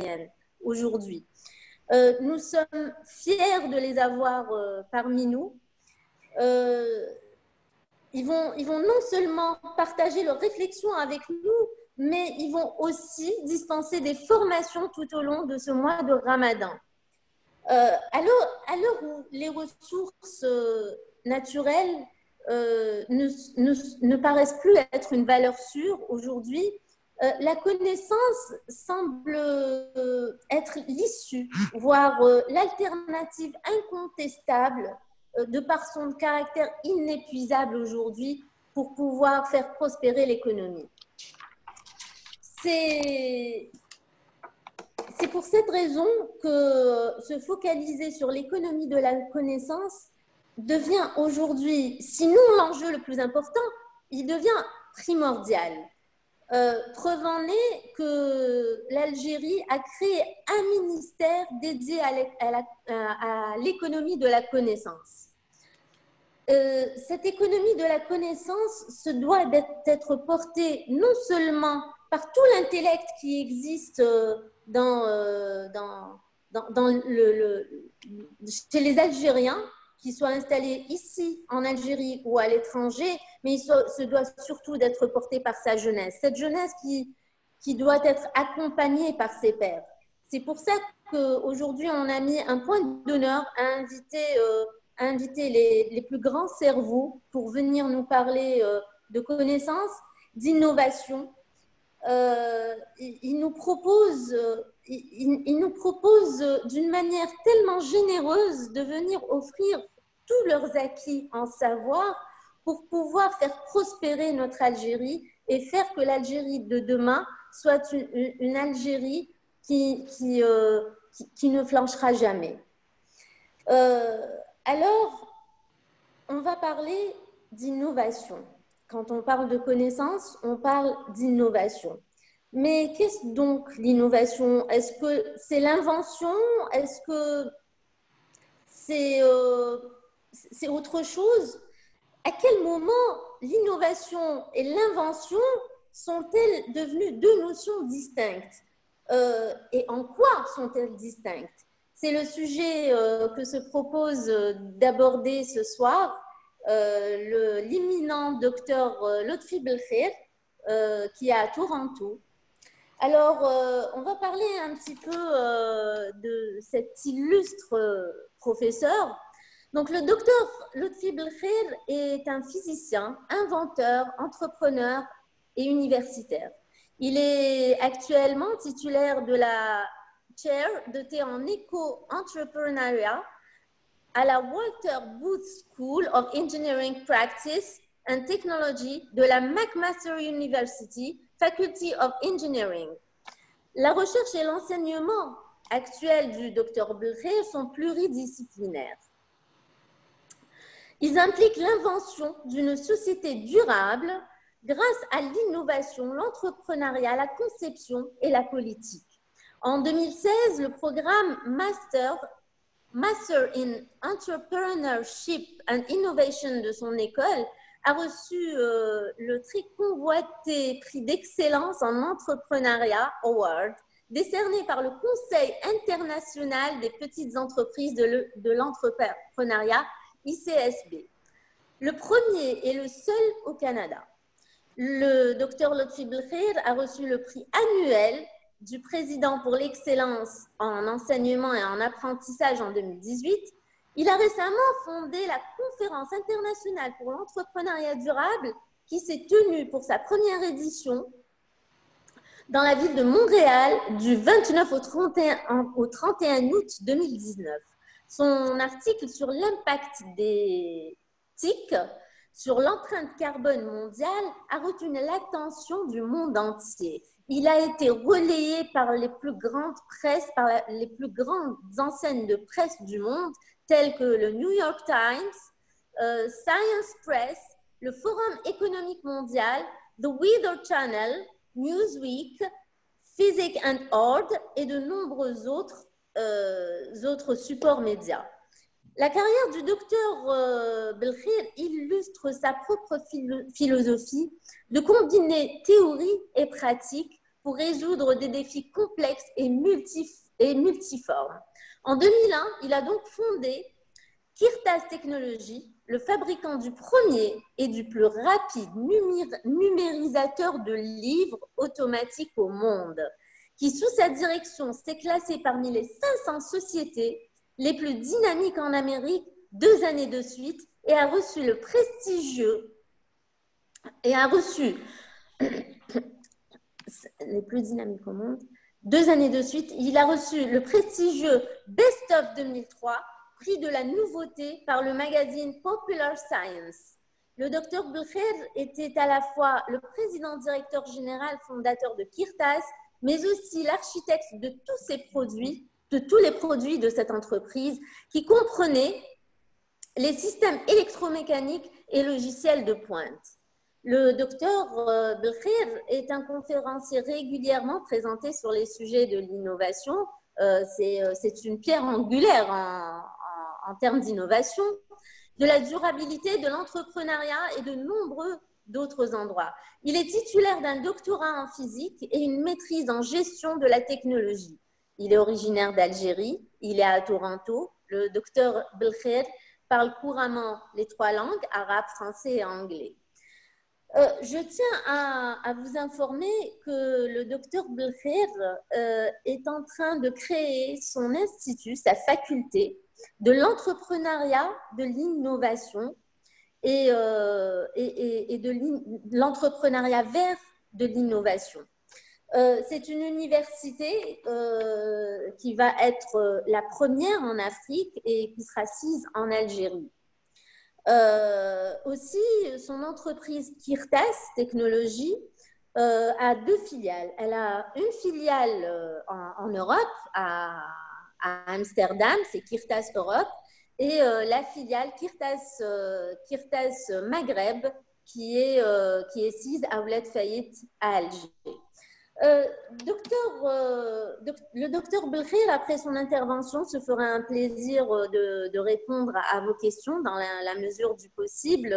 citoyennes aujourd'hui. Nous sommes fiers de les avoir parmi nous. Ils vont non seulement partager leurs réflexions avec nous, mais ils vont aussi dispenser des formations tout au long de ce mois de Ramadan. À l'heure où les ressources naturelles ne paraissent plus être une valeur sûre aujourd'hui, la connaissance semble être l'issue, voire l'alternative incontestable de par son caractère inépuisable aujourd'hui pour pouvoir faire prospérer l'économie. C'est pour cette raison que se focaliser sur l'économie de la connaissance devient aujourd'hui, sinon l'enjeu le plus important, il devient primordial. Preuve en est que l'Algérie a créé un ministère dédié à l'économie de la connaissance. Cette économie de la connaissance se doit d'être portée non seulement par tout l'intellect qui existe chez les Algériens, qui soient installés ici en Algérie ou à l'étranger, mais il se doit surtout d'être porté par sa jeunesse. Cette jeunesse qui doit être accompagnée par ses pairs. C'est pour ça qu'aujourd'hui, on a mis un point d'honneur à inviter les plus grands cerveaux pour venir nous parler de connaissances, d'innovation. Il nous propose d'une manière tellement généreuse de venir offrir tous leurs acquis en savoir pour pouvoir faire prospérer notre Algérie et faire que l'Algérie de demain soit une Algérie qui ne flanchera jamais. Alors, on va parler d'innovation. Quand on parle de connaissance, on parle d'innovation. Mais qu'est-ce donc l'innovation? Est-ce que c'est l'invention? Est-ce que c'est autre chose? À quel moment l'innovation et l'invention sont-elles devenues deux notions distinctes? Et en quoi sont-elles distinctes? C'est le sujet que se propose d'aborder ce soir l'imminent docteur Lotfi Belkhir, qui est à Toronto. Alors, on va parler un petit peu de cet illustre professeur. Donc, le docteur Lotfi Belkhir est un physicien, inventeur, entrepreneur et universitaire. Il est actuellement titulaire de la chair de thé en éco-entrepreneuriat à la Walter Booth School of Engineering Practice and Technology de la McMaster University Faculty of Engineering. La recherche et l'enseignement actuels du Dr Belkhir sont pluridisciplinaires. Ils impliquent l'invention d'une société durable grâce à l'innovation, l'entrepreneuriat, la conception et la politique. En 2016, le programme Master in Entrepreneurship and Innovation de son école a reçu le très convoité prix d'excellence en entrepreneuriat Award, décerné par le Conseil international des petites entreprises de l'entrepreneuriat, ICSB. Le premier et le seul au Canada. Le Dr Lotfi Belkhir a reçu le prix annuel du président pour l'excellence en enseignement et en apprentissage en 2018. Il a récemment fondé la conférence internationale pour l'entrepreneuriat durable qui s'est tenue pour sa première édition dans la ville de Montréal du 29 au 31 août 2019. Son article sur l'impact des TIC sur l'empreinte carbone mondiale a retenu l'attention du monde entier. Il a été relayé par les plus grandes presses, par les plus grandes enseignes de presse du monde, telles que le New York Times, Science Press, le Forum économique mondial, The Weather Channel, Newsweek, Physics and Art et de nombreux autres supports médias. La carrière du docteur Belkhir illustre sa propre philosophie de combiner théorie et pratique pour résoudre des défis complexes et multiformes. En 2001, il a donc fondé Kirtas Technologies, le fabricant du premier et du plus rapide numérisateur de livres automatiques au monde, qui, sous sa direction, s'est classé parmi les 500 sociétés les plus dynamiques en Amérique 2 années de suite et a reçu le prestigieux les plus dynamiques au monde. 2 années de suite, il a reçu le prestigieux Best of 2003, prix de la nouveauté par le magazine Popular Science. Le docteur Belkhir était à la fois le président directeur général fondateur de Kirtas, mais aussi l'architecte de tous ces produits, de tous les produits de cette entreprise qui comprenaient les systèmes électromécaniques et logiciels de pointe. Le docteur Belkhir est un conférencier régulièrement présenté sur les sujets de l'innovation. C'est une pierre angulaire en termes d'innovation, de la durabilité, de l'entrepreneuriat et de nombreux d'autres endroits. Il est titulaire d'un doctorat en physique et une maîtrise en gestion de la technologie. Il est originaire d'Algérie, il est à Toronto. Le docteur Belkhir parle couramment les 3 langues, arabe, français et anglais. Je tiens à vous informer que le docteur Belkhir est en train de créer son institut, sa faculté de l'entrepreneuriat, de l'innovation et de l'entrepreneuriat vers de l'innovation. C'est une université qui va être la première en Afrique et qui sera assise en Algérie. Aussi, son entreprise Kirtas Technologies a 2 filiales. Elle a une filiale en Europe, à Amsterdam, c'est Kirtas Europe, et la filiale Kirtas Maghreb, qui est assise à Ouled Fayet à Alger. Le docteur Belkhir, après son intervention, se fera un plaisir de répondre à vos questions dans la mesure du possible.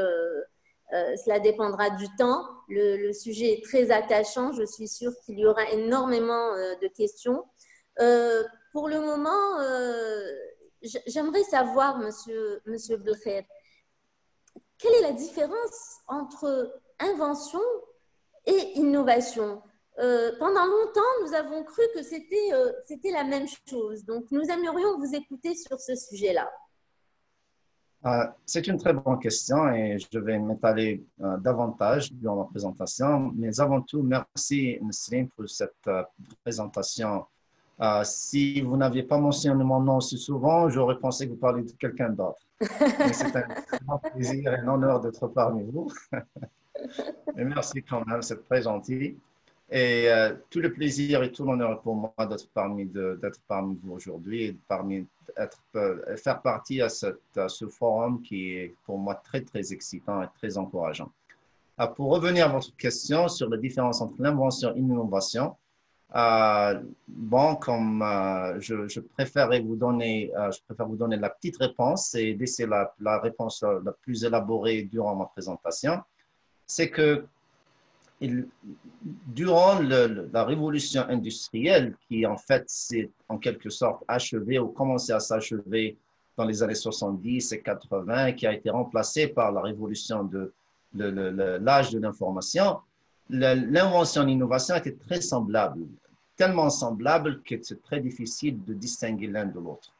Cela dépendra du temps. Le sujet est très attachant. Je suis sûre qu'il y aura énormément de questions. Pour le moment, j'aimerais savoir, monsieur Belkhir, quelle est la différence entre invention et innovation? Pendant longtemps, nous avons cru que c'était la même chose. Donc, nous aimerions vous écouter sur ce sujet-là. C'est une très bonne question et je vais m'étaler davantage durant ma présentation. Mais avant tout, merci, Nesrine, pour cette présentation. Si vous n'aviez pas mentionné mon nom si souvent, j'aurais pensé que vous parliez de quelqu'un d'autre. Mais c'est un grand plaisir et un honneur d'être parmi vous. Et merci quand même, c'est très gentil. Et tout le plaisir et tout l'honneur est pour moi d'être parmi vous aujourd'hui et faire partie à ce forum qui est pour moi très, très excitant et très encourageant. Pour revenir à votre question sur la différence entre l'invention et l'innovation, comme je préfère vous donner la petite réponse et laisser la réponse la plus élaborée durant ma présentation, c'est que durant la révolution industrielle, qui en fait s'est en quelque sorte achevée ou commencé à s'achever dans les années 70 et 80, qui a été remplacée par la révolution de l'âge de l'information, l'invention et l'innovation étaient très semblables, tellement semblables que c'est très difficile de distinguer l'un de l'autre.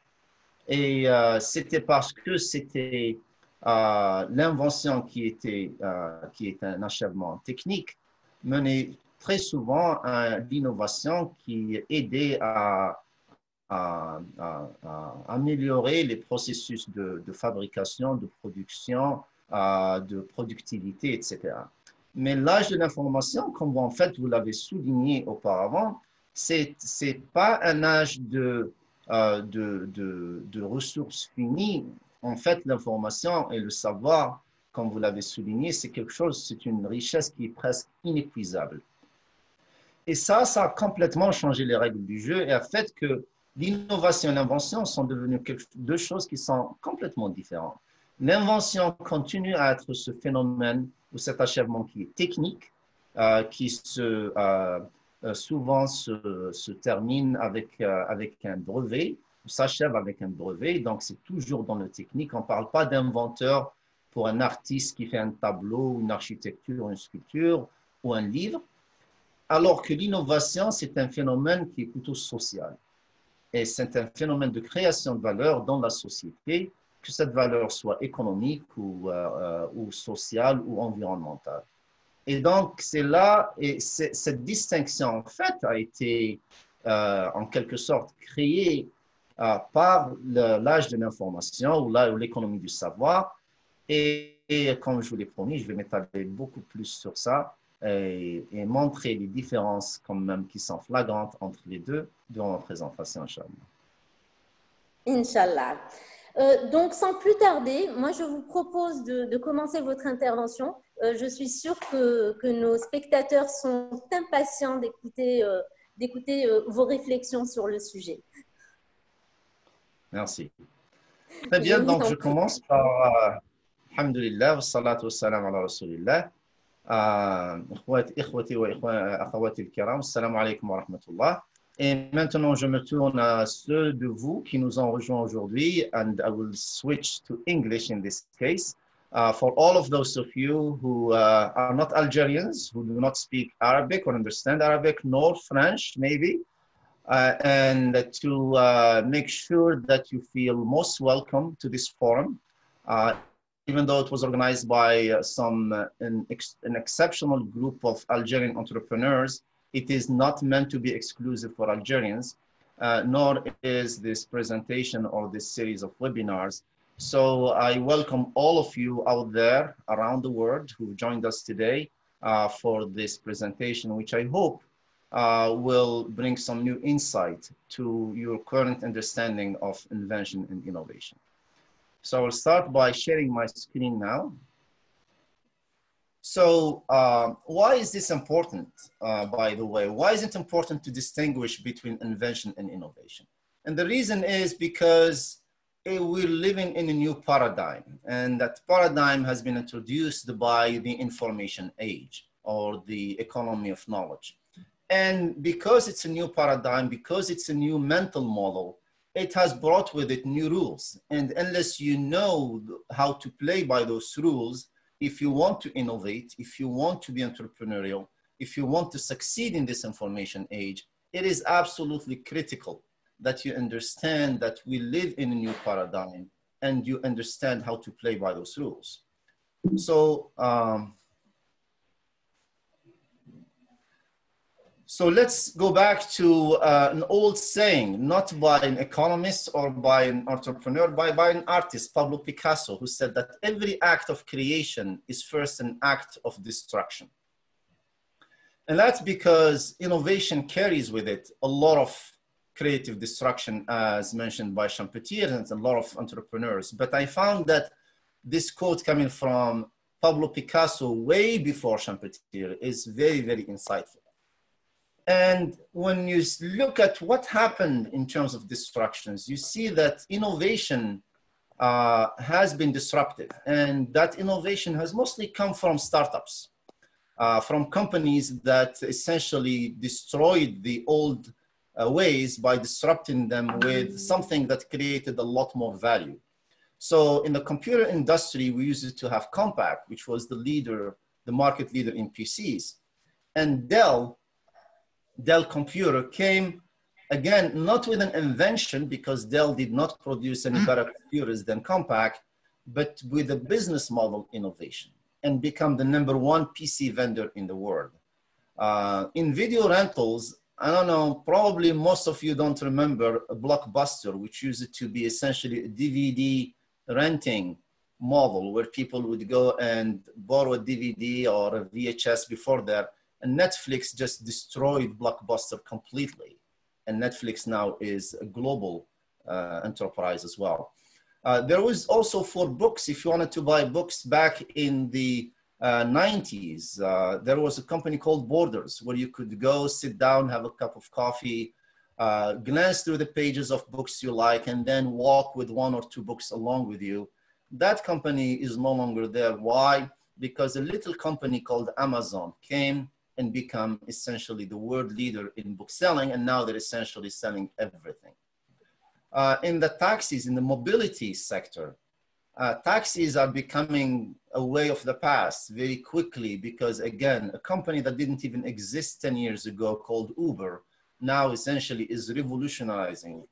Et c'était parce que c'était l'invention qui est un achèvement technique, menait très souvent à l'innovation qui aidait à améliorer les processus de fabrication, de production, de productivité, etc. Mais l'âge de l'information, comme en fait vous l'avez souligné auparavant, c'est pas un âge de ressources finies. En fait, l'information et le savoir, comme vous l'avez souligné, c'est une richesse qui est presque inépuisable. Et ça a complètement changé les règles du jeu et a fait que l'innovation et l'invention sont devenues 2 choses qui sont complètement différentes. L'invention continue à être ce phénomène ou cet achèvement qui est technique, qui se souvent se termine avec un brevet, s'achève avec un brevet. Donc, c'est toujours dans le technique. On ne parle pas d'inventeur pour un artiste qui fait un tableau, une architecture, une sculpture ou un livre. Alors que l'innovation, c'est un phénomène qui est plutôt social. Et c'est un phénomène de création de valeur dans la société, que cette valeur soit économique ou sociale ou environnementale. Et donc, c'est là, et cette distinction, en fait, a été, en quelque sorte, créée par l'âge de l'information ou l'économie du savoir. Et comme je vous l'ai promis, je vais m'étaler beaucoup plus sur ça et montrer les différences quand même qui sont flagrantes entre les deux durant la présentation, Inch'Allah. Inch'Allah. Donc, sans plus tarder, moi, je vous propose de commencer votre intervention. Je suis sûre que nos spectateurs sont impatients d'écouter vos réflexions sur le sujet. Merci. Très bien, donc je commence par Alhamdulillah, wa salatu wa salam ala rasulillah. Ikhwati wa akhawati al-kiram, assalamu alaikum wa rahmatullah. Et maintenant, je me tourne à ceux de vous qui nous ont rejoints aujourd'hui, and I will switch to English in this case. For all of those of you who are not Algerians, who do not speak Arabic or understand Arabic, nor French, maybe, and to make sure that you feel most welcome to this forum, even though it was organized by an exceptional group of Algerian entrepreneurs. It is not meant to be exclusive for Algerians, nor is this presentation or this series of webinars. So I welcome all of you out there around the world who joined us today for this presentation, which I hope will bring some new insight to your current understanding of invention and innovation. So I'll start by sharing my screen now. So why is this important, by the way? Why is it important to distinguish between invention and innovation? And the reason is because we're living in a new paradigm, and that paradigm has been introduced by the information age or the economy of knowledge. And because it's a new paradigm, because it's a new mental model, it has brought with it new rules. And unless you know how to play by those rules, if you want to innovate, if you want to be entrepreneurial, if you want to succeed in this information age, it is absolutely critical that you understand that we live in a new paradigm and you understand how to play by those rules. So, so let's go back to an old saying, not by an economist or by an entrepreneur, by an artist, Pablo Picasso, who said that every act of creation is first an act of destruction. And that's because innovation carries with it a lot of creative destruction, as mentioned by Champeter and a lot of entrepreneurs. But I found that this quote coming from Pablo Picasso way before Champeter is very, very insightful. And when you look at what happened in terms of destructions, you see that innovation has been disruptive. And that innovation has mostly come from startups, from companies that essentially destroyed the old ways by disrupting them with something that created a lot more value. So in the computer industry, we used to have Compaq, which was the market leader in PCs. And Dell Computer came, again, not with an invention, because Dell did not produce any better computers than Compaq, but with a business model innovation and become the #1 PC vendor in the world. In video rentals, I don't know, probably most of you don't remember a Blockbuster, which used to be essentially a DVD renting model where people would go and borrow a DVD or a VHS before that. And Netflix just destroyed Blockbuster completely. And Netflix now is a global enterprise as well. There was also for books, if you wanted to buy books back in the 90s, there was a company called Borders where you could go, sit down, have a cup of coffee, glance through the pages of books you like, and then walk with 1 or 2 books along with you. That company is no longer there. Why? Because a little company called Amazon came and become essentially the world leader in book selling, and now they're essentially selling everything. In the taxis, in the mobility sector, taxis are becoming a way of the past very quickly because, again, a company that didn't even exist 10 years ago called Uber now essentially is revolutionizing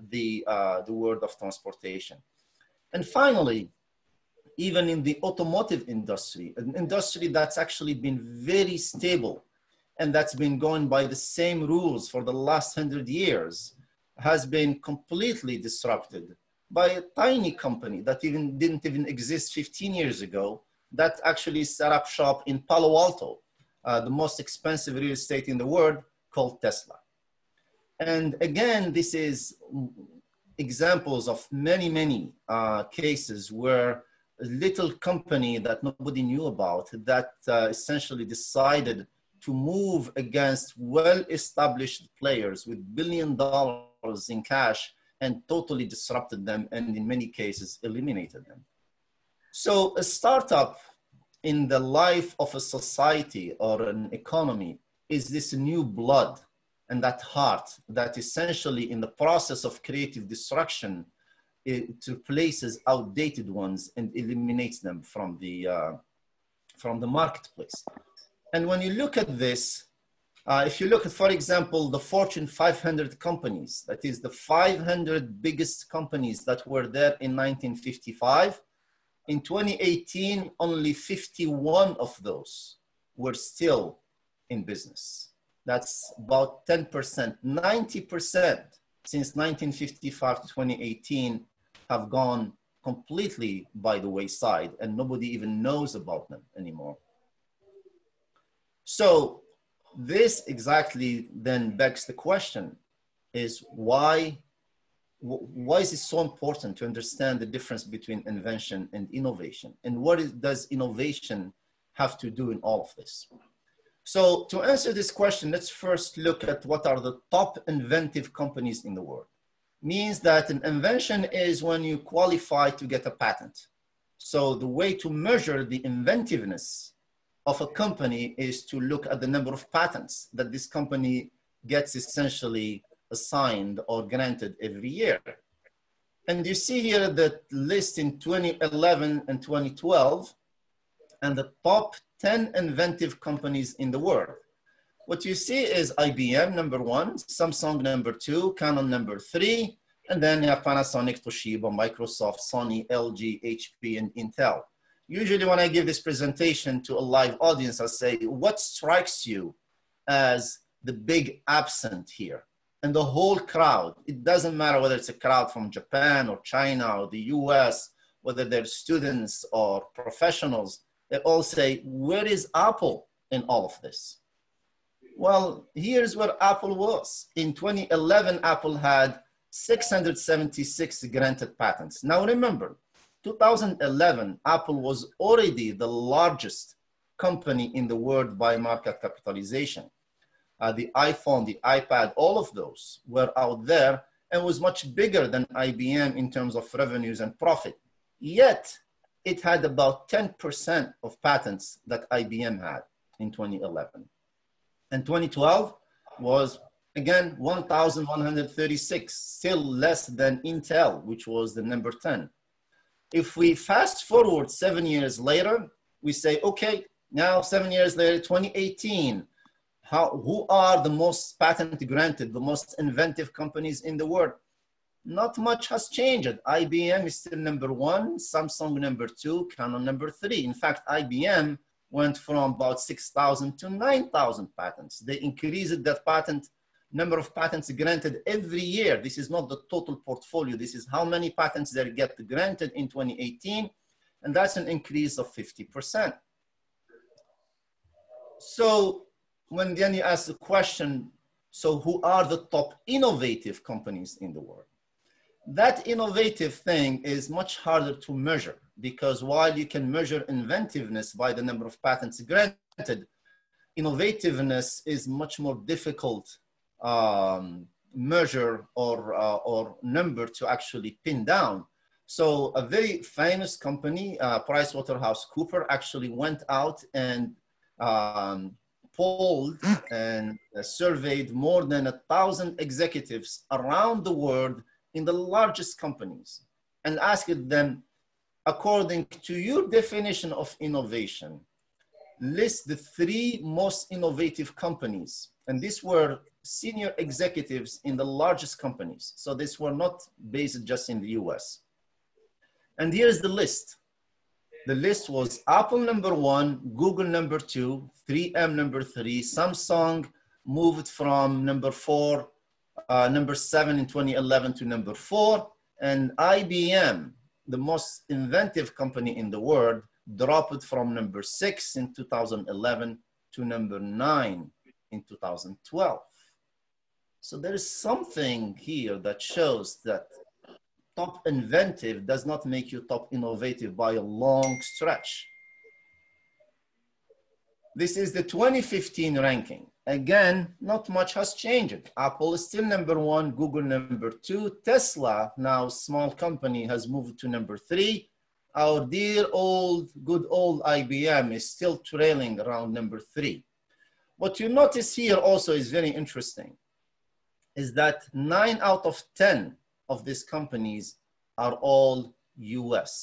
the world of transportation. And finally, even in the automotive industry, an industry that's actually been very stable and that's been going by the same rules for the last 100 years, has been completely disrupted by a tiny company that didn't even exist 15 years ago that actually set up shop in Palo Alto, the most expensive real estate in the world, called Tesla. And again, this is examples of many cases where a little company that nobody knew about that essentially decided to move against well-established players with $1 billion in cash and totally disrupted them, and in many cases eliminated them. So a startup in the life of a society or an economy is this new blood and that heart that essentially in the process of creative destruction, it replaces outdated ones and eliminates them from the marketplace. And when you look at this, if you look at, for example, the Fortune 500 companies, that is the 500 biggest companies that were there in 1955, in 2018, only 51 of those were still in business. That's about 10%. 90% since 1955 to 2018 have gone completely by the wayside, and nobody even knows about them anymore. So this exactly then begs the question is why is it so important to understand the difference between invention and innovation? And what does innovation have to do in all of this? So to answer this question, let's first look at what are the top inventive companies in the world. Means that an invention is when you qualify to get a patent. So the way to measure the inventiveness of a company is to look at the number of patents that this company gets essentially assigned or granted every year. And you see here the list in 2011 and 2012 and the top 10 inventive companies in the world. What you see is IBM number 1, Samsung number 2, Canon number 3, and then you have Panasonic, Toshiba, Microsoft, Sony, LG, HP, and Intel. Usually when I give this presentation to a live audience, I say, what strikes you as the big absent here? And the whole crowd, it doesn't matter whether it's a crowd from Japan or China or the US, whether they're students or professionals, they all say, where is Apple in all of this? Well, here's where Apple was. In 2011, Apple had 676 granted patents. Now remember, 2011, Apple was already the largest company in the world by market capitalization. The iPhone, the iPad, all of those were out there and was much bigger than IBM in terms of revenues and profit. Yet, it had about 10% of patents that IBM had in 2011. And 2012 was, again, 1,136, still less than Intel, which was the number 10. If we fast forward 7 years later, we say, okay, now 7 years later, 2018, who are the most patent granted, the most inventive companies in the world? Not much has changed. IBM is still number 1, Samsung number 2, Canon number 3. In fact, IBM went from about 6,000 to 9,000 patents. They increased that number of patents granted every year. This is not the total portfolio. This is how many patents they get granted in 2018. And that's an increase of 50%. So when then you ask the question, so who are the top innovative companies in the world? That innovative thing is much harder to measure because while you can measure inventiveness by the number of patents granted, innovativeness is much more difficult measure or number to actually pin down. So a very famous company, PricewaterhouseCoopers, actually went out and polled and surveyed more than 1,000 executives around the world in the largest companies and asked them, according to your definition of innovation, list the 3 most innovative companies. And these were senior executives in the largest companies. So these were not based just in the US. And here's the list. The list was Apple number 1, Google number 2, 3M number 3, Samsung moved from number 4, number 7 in 2011 to number 4, and IBM, the most inventive company in the world, dropped from number 6 in 2011 to number 9 in 2012. So there is something here that shows that top inventive does not make you top innovative by a long stretch. This is the 2015 ranking. Again, not much has changed. Apple is still number 1, Google number 2, Tesla, now small company, has moved to number 3. Our dear old, good old IBM is still trailing around number 3. What you notice here also is very interesting, is that 9 out of 10 of these companies are all US.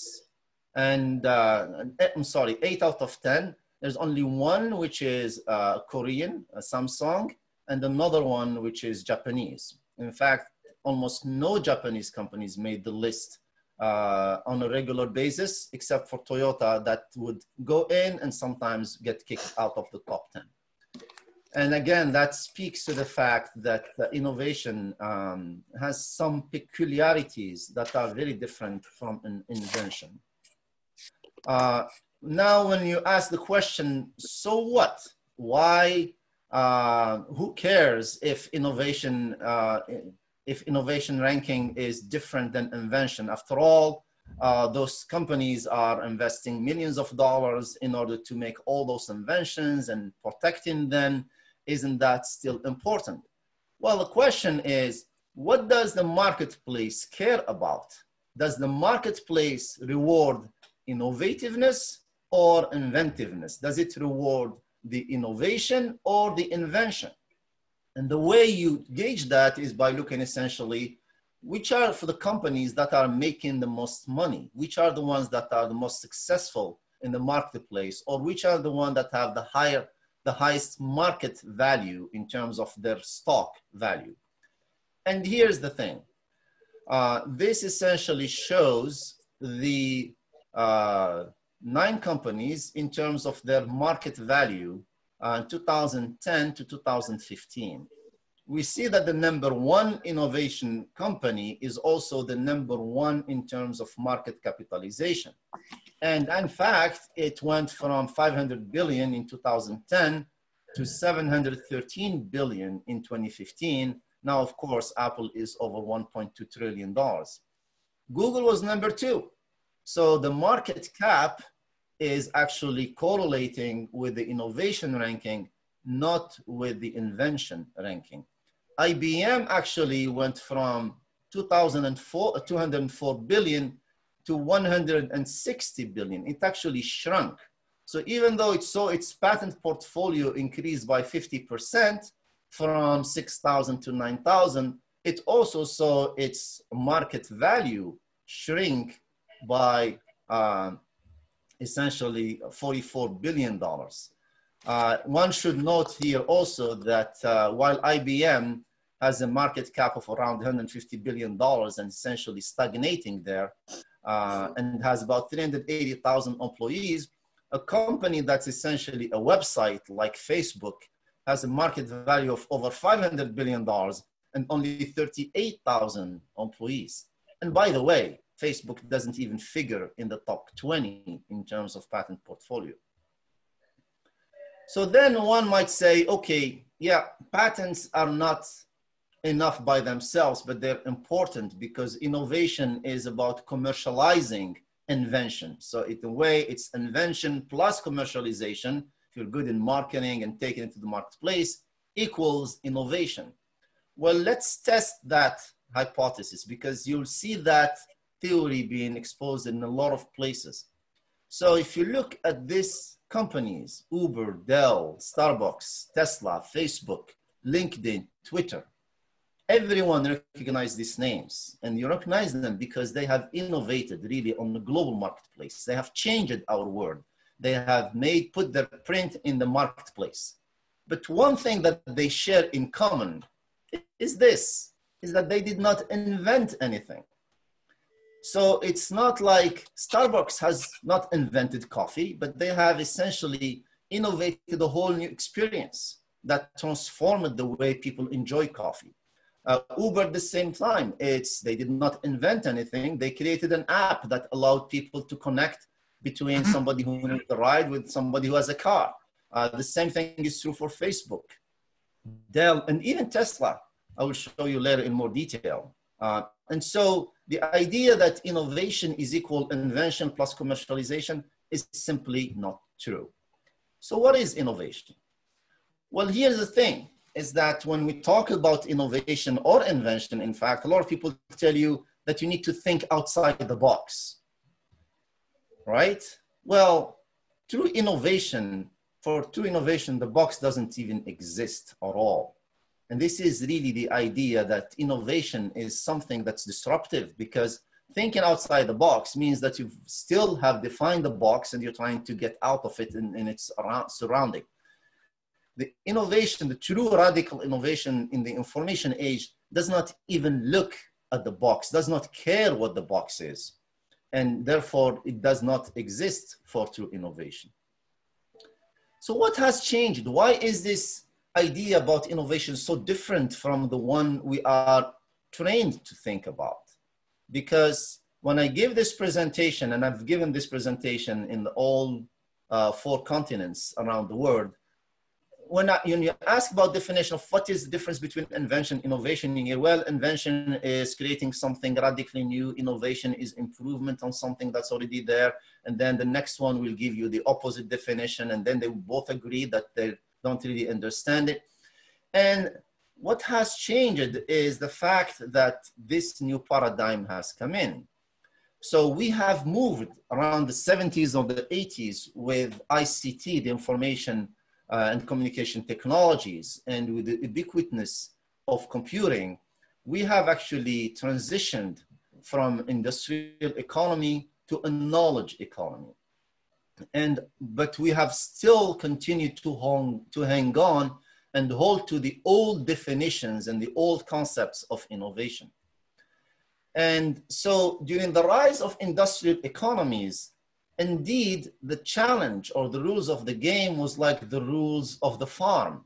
And I'm sorry, 8 out of 10. There's only one which is Korean, Samsung, and another one which is Japanese. In fact, almost no Japanese companies made the list on a regular basis, except for Toyota that would go in and sometimes get kicked out of the top 10. And again, that speaks to the fact that innovation has some peculiarities that are very different from an invention. Now, when you ask the question, so what? Why? Who cares if innovation ranking is different than invention? After all, those companies are investing millions of dollars in order to make all those inventions and protecting them. Isn't that still important? Well, the question is, what does the marketplace care about? Does the marketplace reward innovativeness or inventiveness? Does it reward the innovation or the invention? And the way you gauge that is by looking essentially, which are for the companies that are making the most money, which are the ones that are the most successful in the marketplace, or which are the ones that have the highest market value in terms of their stock value. And here's the thing. This essentially shows the 9 companies in terms of their market value in 2010 to 2015. We see that the number 1 innovation company is also the number 1 in terms of market capitalization. And in fact, it went from 500 billion in 2010 to 713 billion in 2015. Now, of course, Apple is over $1.2 trillion. Google was number 2. So the market cap is actually correlating with the innovation ranking, not with the invention ranking. IBM actually went from 204 billion to 160 billion. It actually shrunk. So even though it saw its patent portfolio increase by 50% from 6,000 to 9,000, it also saw its market value shrink by essentially $44 billion. One should note here also that while IBM has a market cap of around $150 billion and essentially stagnating there, and has about 380,000 employees, a company that's essentially a website like Facebook has a market value of over $500 billion and only 38,000 employees. And by the way, Facebook doesn't even figure in the top 20 in terms of patent portfolio. So then one might say, okay, yeah, patents are not enough by themselves, but they're important because innovation is about commercializing invention. So in a way, it's invention plus commercialization. If you're good in marketing and taking it to the marketplace, equals innovation. Well, let's test that hypothesis because you'll see that theory being exposed in a lot of places. So if you look at this companies, Uber, Dell, Starbucks, Tesla, Facebook, LinkedIn, Twitter, everyone recognizes these names, and you recognize them because they have innovated really on the global marketplace. They have changed our world. They have put their print in the marketplace. But one thing that they share in common is that they did not invent anything. So it's not like Starbucks has not invented coffee, but they have essentially innovated a whole new experience that transformed the way people enjoy coffee. Uber at the same time, they did not invent anything. They created an app that allowed people to connect between somebody who needs a ride with somebody who has a car. The same thing is true for Facebook, Dell, and even Tesla. I will show you later in more detail. And so the idea that innovation is equal invention plus commercialization is simply not true. So what is innovation? Well, here's the thing, is that when we talk about innovation or invention, in fact, a lot of people tell you that you need to think outside the box, right? Well, for true innovation, the box doesn't even exist at all. And this is really the idea that innovation is something that's disruptive, because thinking outside the box means that you still have defined the box and you're trying to get out of it in its surrounding. The innovation, the true radical innovation in the information age does not even look at the box, does not care what the box is. And therefore, it does not exist for true innovation. So what has changed? Why is this idea about innovation so different from the one we are trained to think about? Because when I give this presentation, and I've given this presentation in all 4 continents around the world, when you ask about definition of what is the difference between invention and innovation, in here, well, invention is creating something radically new. Innovation is improvement on something that's already there. And then the next one will give you the opposite definition. And then they both agree that they don't really understand it. And what has changed is the fact that this new paradigm has come in. So we have moved around the 70s or the 80s with ICT, the information and communication technologies, and with the ubiquitousness of computing, we have actually transitioned from industrial economy to a knowledge economy. But we have still continued to hang on and hold to the old definitions and the old concepts of innovation. And so during the rise of industrial economies, indeed, the challenge or the rules of the game was like the rules of the farm.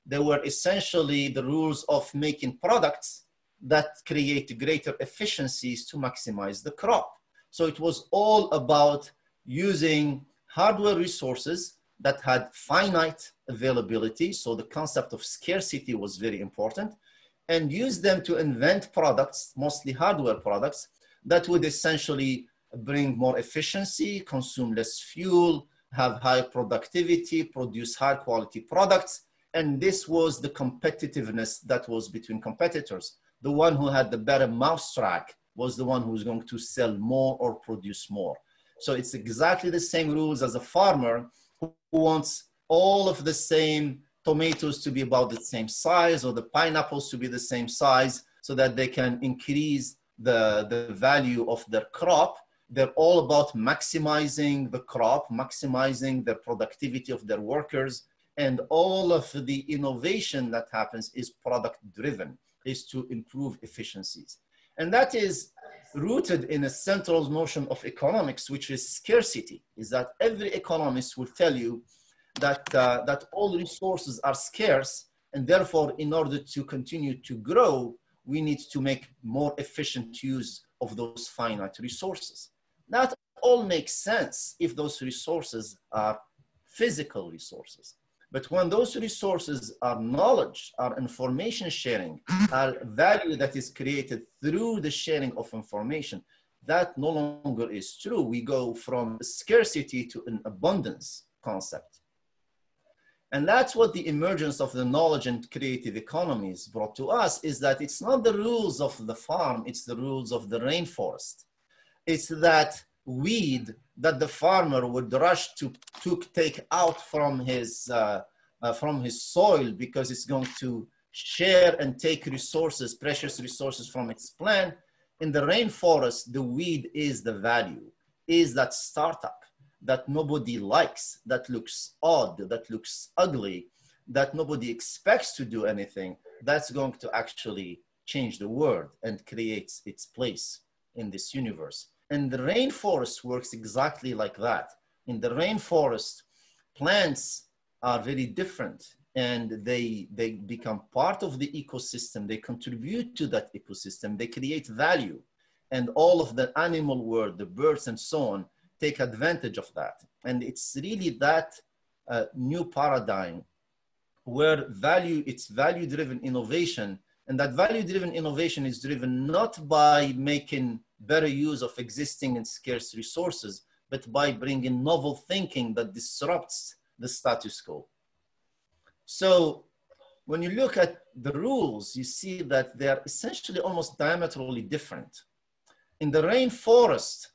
They were essentially the rules of making products that create greater efficiencies to maximize the crop. So it was all about using hardware resources that had finite availability. So the concept of scarcity was very important, and use them to invent products, mostly hardware products, that would essentially bring more efficiency, consume less fuel, have high productivity, produce high quality products. And this was the competitiveness that was between competitors. The one who had the better mousetrap was the one who was going to sell more or produce more. So it's exactly the same rules as a farmer who wants all of the same tomatoes to be about the same size, or the pineapples to be the same size, so that they can increase the value of their crop. They're all about maximizing the crop, maximizing the productivity of their workers. And all of the innovation that happens is product driven, is to improve efficiencies. And that is rooted in a central notion of economics, which is scarcity, is that every economist will tell you that, that all resources are scarce. And therefore, in order to continue to grow, we need to make more efficient use of those finite resources. That all makes sense if those resources are physical resources. But when those resources are knowledge, are information sharing, are value that is created through the sharing of information, that no longer is true. We go from scarcity to an abundance concept. And that's what the emergence of the knowledge and creative economies brought to us, is that it's not the rules of the farm, it's the rules of the rainforest. It's that weed that the farmer would rush to take out from his soil because it's going to share and take resources, precious resources from its plant. In the rainforest, the weed is the value, is that startup that nobody likes, that looks odd, that looks ugly, that nobody expects to do anything. That's going to actually change the world and creates its place in this universe. And the rainforest works exactly like that. In the rainforest, plants are very different and they become part of the ecosystem. They contribute to that ecosystem. They create value. And all of the animal world, the birds and so on, take advantage of that. And it's really that new paradigm where it's value-driven innovation. And that value-driven innovation is driven not by making better use of existing and scarce resources, but by bringing novel thinking that disrupts the status quo. So when you look at the rules, you see that they are essentially almost diametrically different. In the rainforest,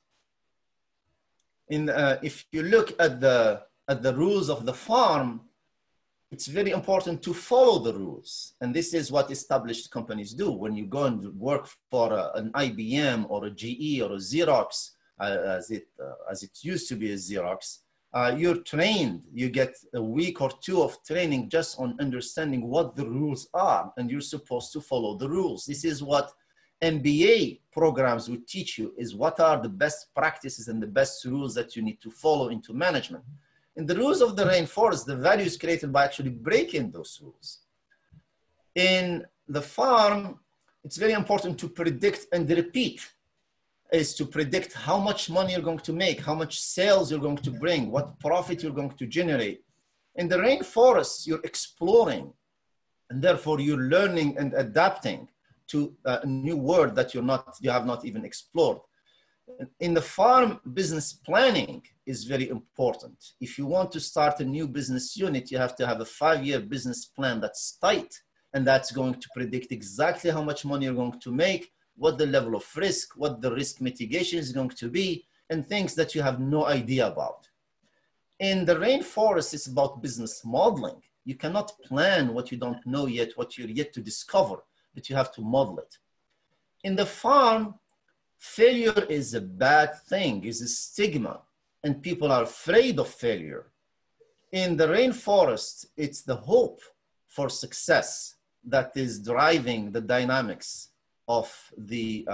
if you look at the rules of the farm, it's very important to follow the rules. And this is what established companies do. When you go and work for an IBM or a GE or a Xerox, as it used to be a Xerox, you're trained. You get a week or two of training just on understanding what the rules are, and you're supposed to follow the rules. This is what MBA programs would teach you, is what are the best practices and the best rules that you need to follow into management. In the rules of the rainforest, the value is created by actually breaking those rules. In the farm, it's very important to predict and repeat, is to predict how much money you're going to make, how much sales you're going to bring, what profit you're going to generate. In the rainforest, you're exploring, and therefore you're learning and adapting to a new world that you have not even explored. In the farm, business planning is very important. If you want to start a new business unit, you have to have a 5-year business plan that's tight, and that's going to predict exactly how much money you're going to make, what the level of risk, what the risk mitigation is going to be, and things that you have no idea about. In the rainforest, it's about business modeling. You cannot plan what you don't know yet, what you're yet to discover, but you have to model it. In the farm, failure is a bad thing, is a stigma, and people are afraid of failure. In the rainforest, it's the hope for success that is driving the dynamics of the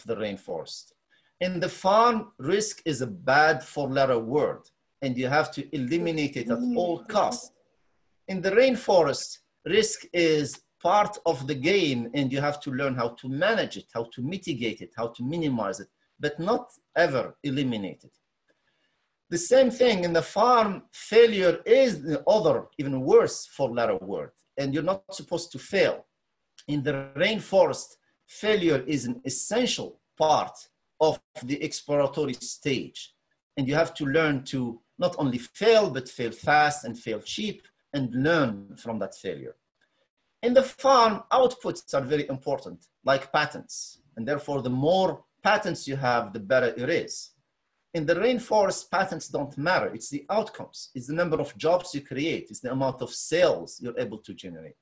rainforest. In the farm, risk is a bad four-letter word, and you have to eliminate it at all costs. In the rainforest, risk is part of the game, and you have to learn how to manage it, how to mitigate it, how to minimize it, but not ever eliminate it. The same thing in the farm, failure is the other, even worse four-letter word, and you're not supposed to fail. In the rainforest, failure is an essential part of the exploratory stage, and you have to learn to not only fail, but fail fast and fail cheap, and learn from that failure. In the farm, outputs are very important, like patents. And therefore, the more patents you have, the better it is. In the rainforest, patents don't matter. It's the outcomes. It's the number of jobs you create. It's the amount of sales you're able to generate.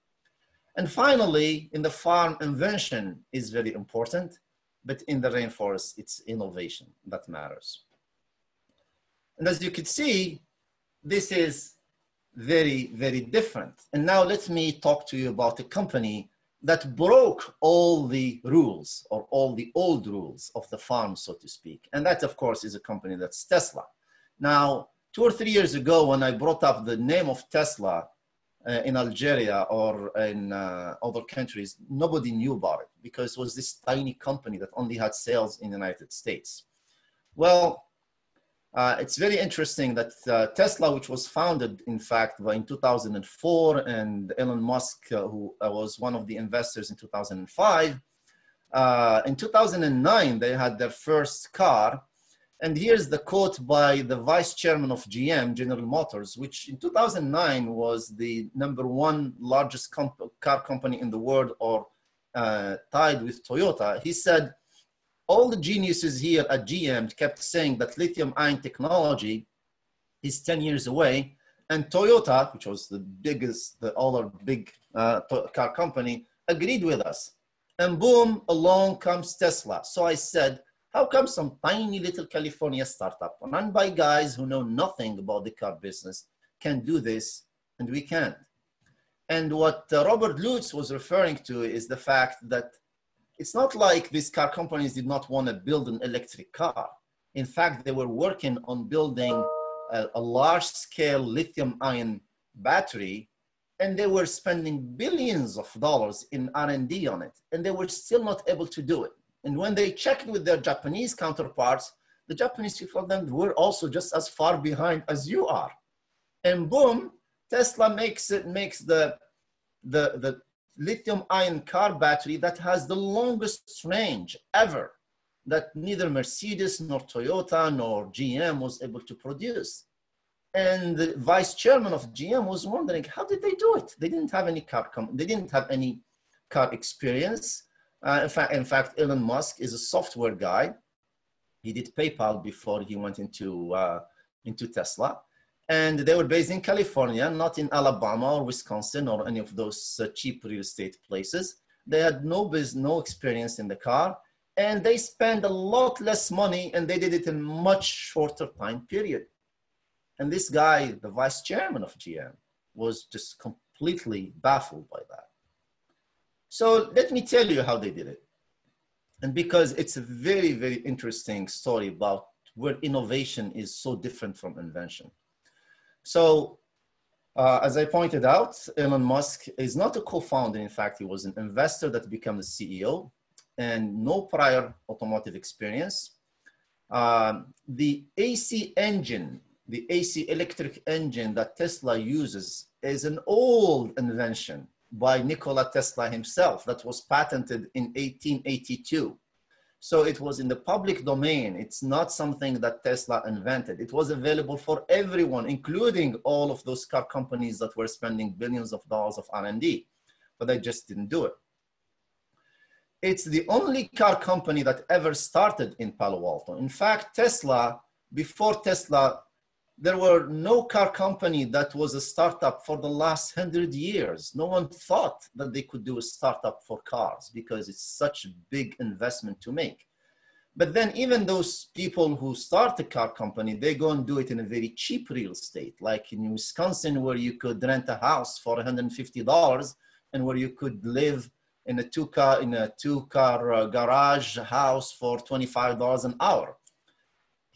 And finally, in the farm, invention is very important. But in the rainforest, it's innovation that matters. And as you can see, this is very, very different. And now let me talk to you about a company that broke all the rules, or all the old rules of the farm, so to speak. And that, of course, is a company that's Tesla. Now, 2 or 3 years ago, when I brought up the name of Tesla in Algeria or in other countries, nobody knew about it because it was this tiny company that only had sales in the United States. Well, it's very interesting that Tesla, which was founded, in fact, in 2004, and Elon Musk, who was one of the investors in 2005, in 2009, they had their first car. And here's the quote by the vice chairman of GM, General Motors, which in 2009 was the #1 largest car company in the world, or tied with Toyota. He said, all the geniuses here at GM kept saying that lithium-ion technology is 10 years away, and Toyota, which was the biggest, the other big car company, agreed with us. And boom, along comes Tesla. So I said, how come some tiny little California startup run by guys who know nothing about the car business can do this and we can't? And what Robert Lutz was referring to is the fact that it's not like these car companies did not want to build an electric car. In fact, they were working on building a large-scale lithium-ion battery, and they were spending billions of dollars in R&D on it, and they were still not able to do it. And when they checked with their Japanese counterparts, the Japanese people of them were also just as far behind as you are. And boom, Tesla makes the lithium-ion car battery that has the longest range ever, that neither Mercedes nor Toyota nor GM was able to produce. And the vice chairman of GM was wondering, how did they do it? They didn't have any car experience. In fact, Elon Musk is a software guy. He did PayPal before he went into Tesla. And they were based in California, not in Alabama or Wisconsin or any of those cheap real estate places. They had no experience in the car, and they spent a lot less money, and they did it in a much shorter time period. And this guy, the vice chairman of GM, was just completely baffled by that. So let me tell you how they did it. And because it's a very, very interesting story about where innovation is so different from invention. So as I pointed out, Elon Musk is not a co-founder. In fact, he was an investor that became the CEO and no prior automotive experience. The AC engine, the AC electric engine that Tesla uses is an old invention by Nikola Tesla himself that was patented in 1882. So it was in the public domain. It's not something that Tesla invented. It was available for everyone, including all of those car companies that were spending billions of dollars of R&D, but they just didn't do it. It's the only car company that ever started in Palo Alto. In fact, before Tesla, there were no car company that was a startup for the last 100 years. No one thought that they could do a startup for cars because it's such a big investment to make. But then even those people who start a car company, they go and do it in a very cheap real estate, like in Wisconsin, where you could rent a house for $150 and where you could live in a two-car garage house for $25 an hour.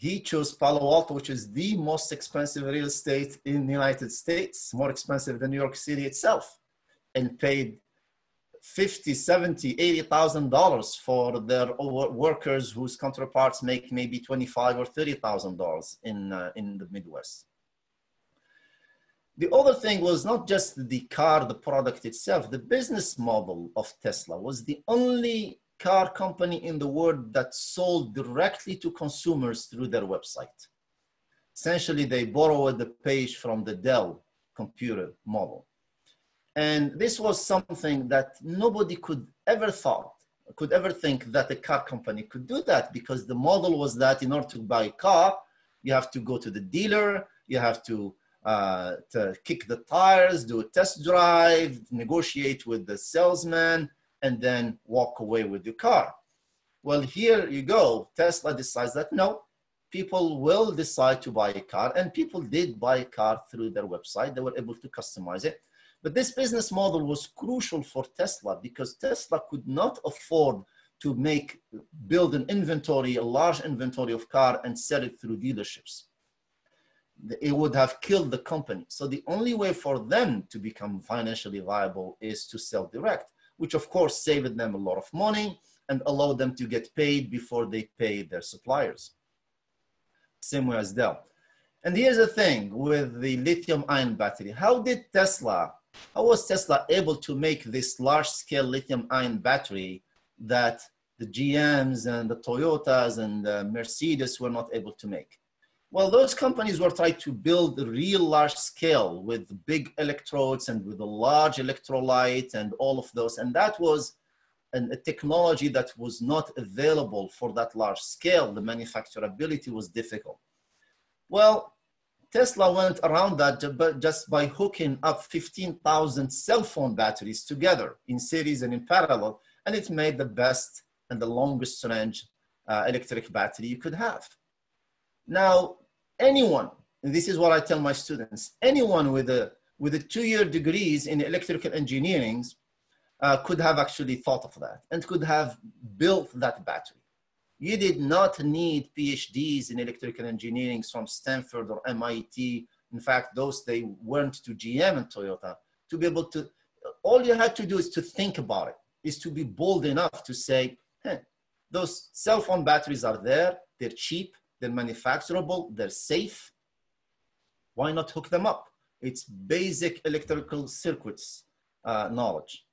He chose Palo Alto, which is the most expensive real estate in the United States, more expensive than New York City itself, and paid $50,000, $70,000, $80,000 for their workers whose counterparts make maybe $25,000 or $30,000 in the Midwest. The other thing was not just the car, the product itself. The business model of Tesla was the only car company in the world that sold directly to consumers through their website. Essentially, they borrowed the page from the Dell computer model. And this was something that nobody could ever think that a car company could do that, because the model was that in order to buy a car, you have to go to the dealer, you have to kick the tires, do a test drive, negotiate with the salesman, and then walk away with your car. Well, here you go. Tesla decides that no, people will decide to buy a car, and people did buy a car through their website. They were able to customize it. But this business model was crucial for Tesla because Tesla could not afford to build an inventory, a large inventory of car and sell it through dealerships. It would have killed the company. So the only way for them to become financially viable is to sell direct, which of course saved them a lot of money and allowed them to get paid before they pay their suppliers. Same way as Dell. And here's the thing with the lithium-ion battery. How was Tesla able to make this large-scale lithium-ion battery that the GMs and the Toyotas and the Mercedes were not able to make? Well, those companies were trying to build a real large scale with big electrodes and with a large electrolyte and all of those. And that was a technology that was not available for that large scale. The manufacturability was difficult. Well, Tesla went around that just by hooking up 15,000 cell phone batteries together in series and in parallel, and it made the best and the longest range electric battery you could have. Now, anyone, and this is what I tell my students, anyone with a 2-year degrees in electrical engineering could have actually thought of that and could have built that battery. You did not need PhDs in electrical engineering from Stanford or MIT. In fact, they went to GM and Toyota to be able to, all you had to do is to think about it, is to be bold enough to say, hey, those cell phone batteries are there, they're cheap, they're manufacturable, they're safe. Why not hook them up? It's basic electrical circuits knowledge.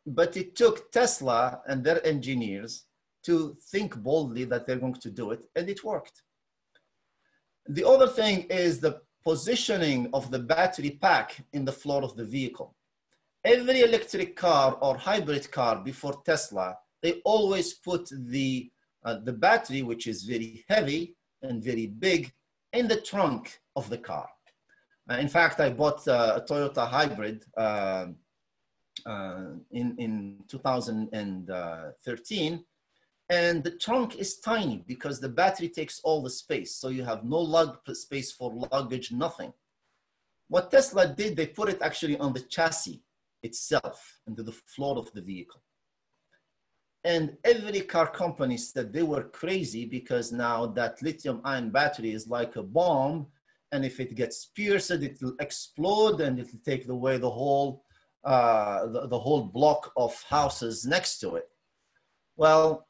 But it took Tesla and their engineers to think boldly that they're going to do it, and it worked. The other thing is the positioning of the battery pack in the floor of the vehicle. Every electric car or hybrid car before Tesla, they always put the battery, which is very heavy and very big, in the trunk of the car. In fact, I bought a Toyota hybrid in 2013, and the trunk is tiny because the battery takes all the space. So you have no space for luggage, nothing. What Tesla did, they put it actually on the chassis itself, into the floor of the vehicle. And every car company said they were crazy because now that lithium-ion battery is like a bomb, and if it gets pierced, it will explode and it will take away the whole block of houses next to it. Well,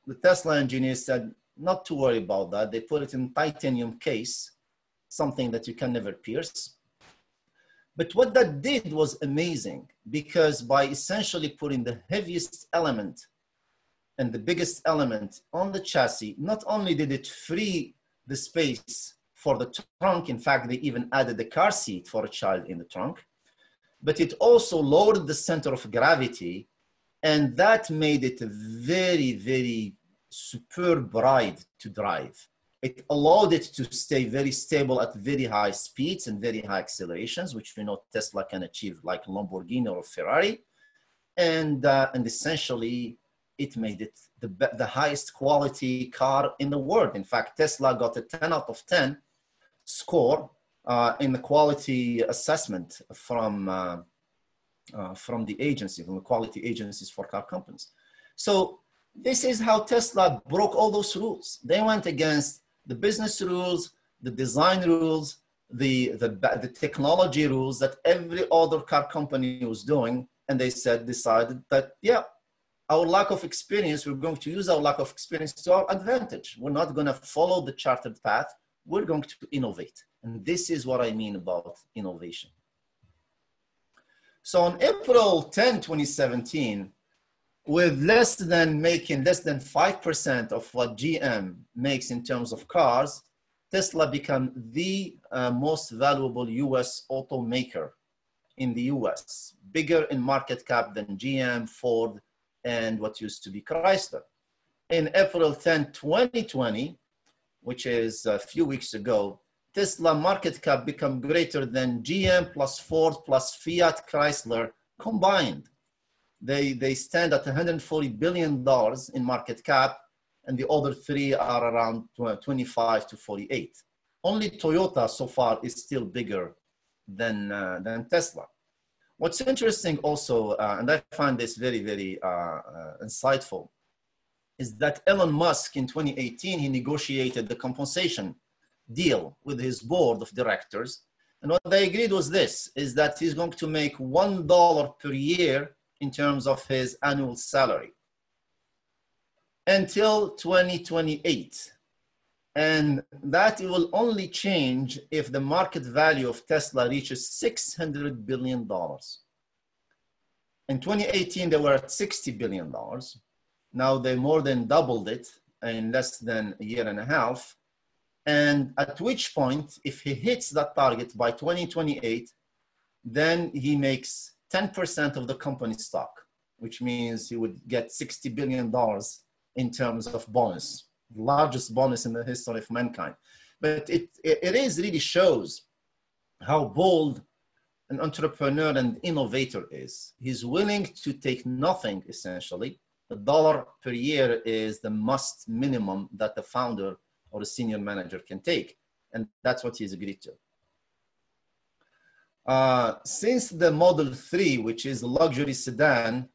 the Tesla engineers said not to worry about that. They put it in titanium case, something that you can never pierce. But what that did was amazing, because by essentially putting the heaviest element and the biggest element on the chassis, not only did it free the space for the trunk, in fact, they even added the car seat for a child in the trunk, but it also lowered the center of gravity, and that made it a very, very superb ride to drive. It allowed it to stay very stable at very high speeds and very high accelerations, which we know Tesla can achieve like Lamborghini or Ferrari. And essentially, it made it the highest quality car in the world. In fact, Tesla got a 10 out of 10 score in the quality assessment from the agency, from the quality agencies for car companies. So this is how Tesla broke all those rules. They went against the business rules, the design rules, the technology rules that every other car company was doing. And they decided that, yeah, our lack of experience, we're going to use our lack of experience to our advantage. We're not going to follow the chartered path. We're going to innovate. And this is what I mean about innovation. So on April 10, 2017, with less than 5% of what GM makes in terms of cars, Tesla became the most valuable US automaker in the US, bigger in market cap than GM, Ford, and what used to be Chrysler. In April 10, 2020, which is a few weeks ago, Tesla market cap became greater than GM plus Ford plus Fiat Chrysler combined. They stand at $140 billion in market cap, and the other three are around 25 to 48. Only Toyota so far is still bigger than Tesla. What's interesting also, and I find this very, very insightful, is that Elon Musk in 2018, he negotiated the compensation deal with his board of directors. And what they agreed was this, is that he's going to make $1 per year in terms of his annual salary until 2028. And that it will only change if the market value of Tesla reaches $600 billion. In 2018, they were at $60 billion. Now they more than doubled it in less than a year and a half. And at which point, if he hits that target by 2028, then he makes 10% of the company stock. which means he would get $60 billion in terms of bonus, the largest bonus in the history of mankind. But it really shows how bold an entrepreneur and innovator is. He's willing to take nothing, essentially. $1 per year is the must minimum that the founder or a senior manager can take. And that's what he's agreed to. Since the Model 3, which is a luxury sedan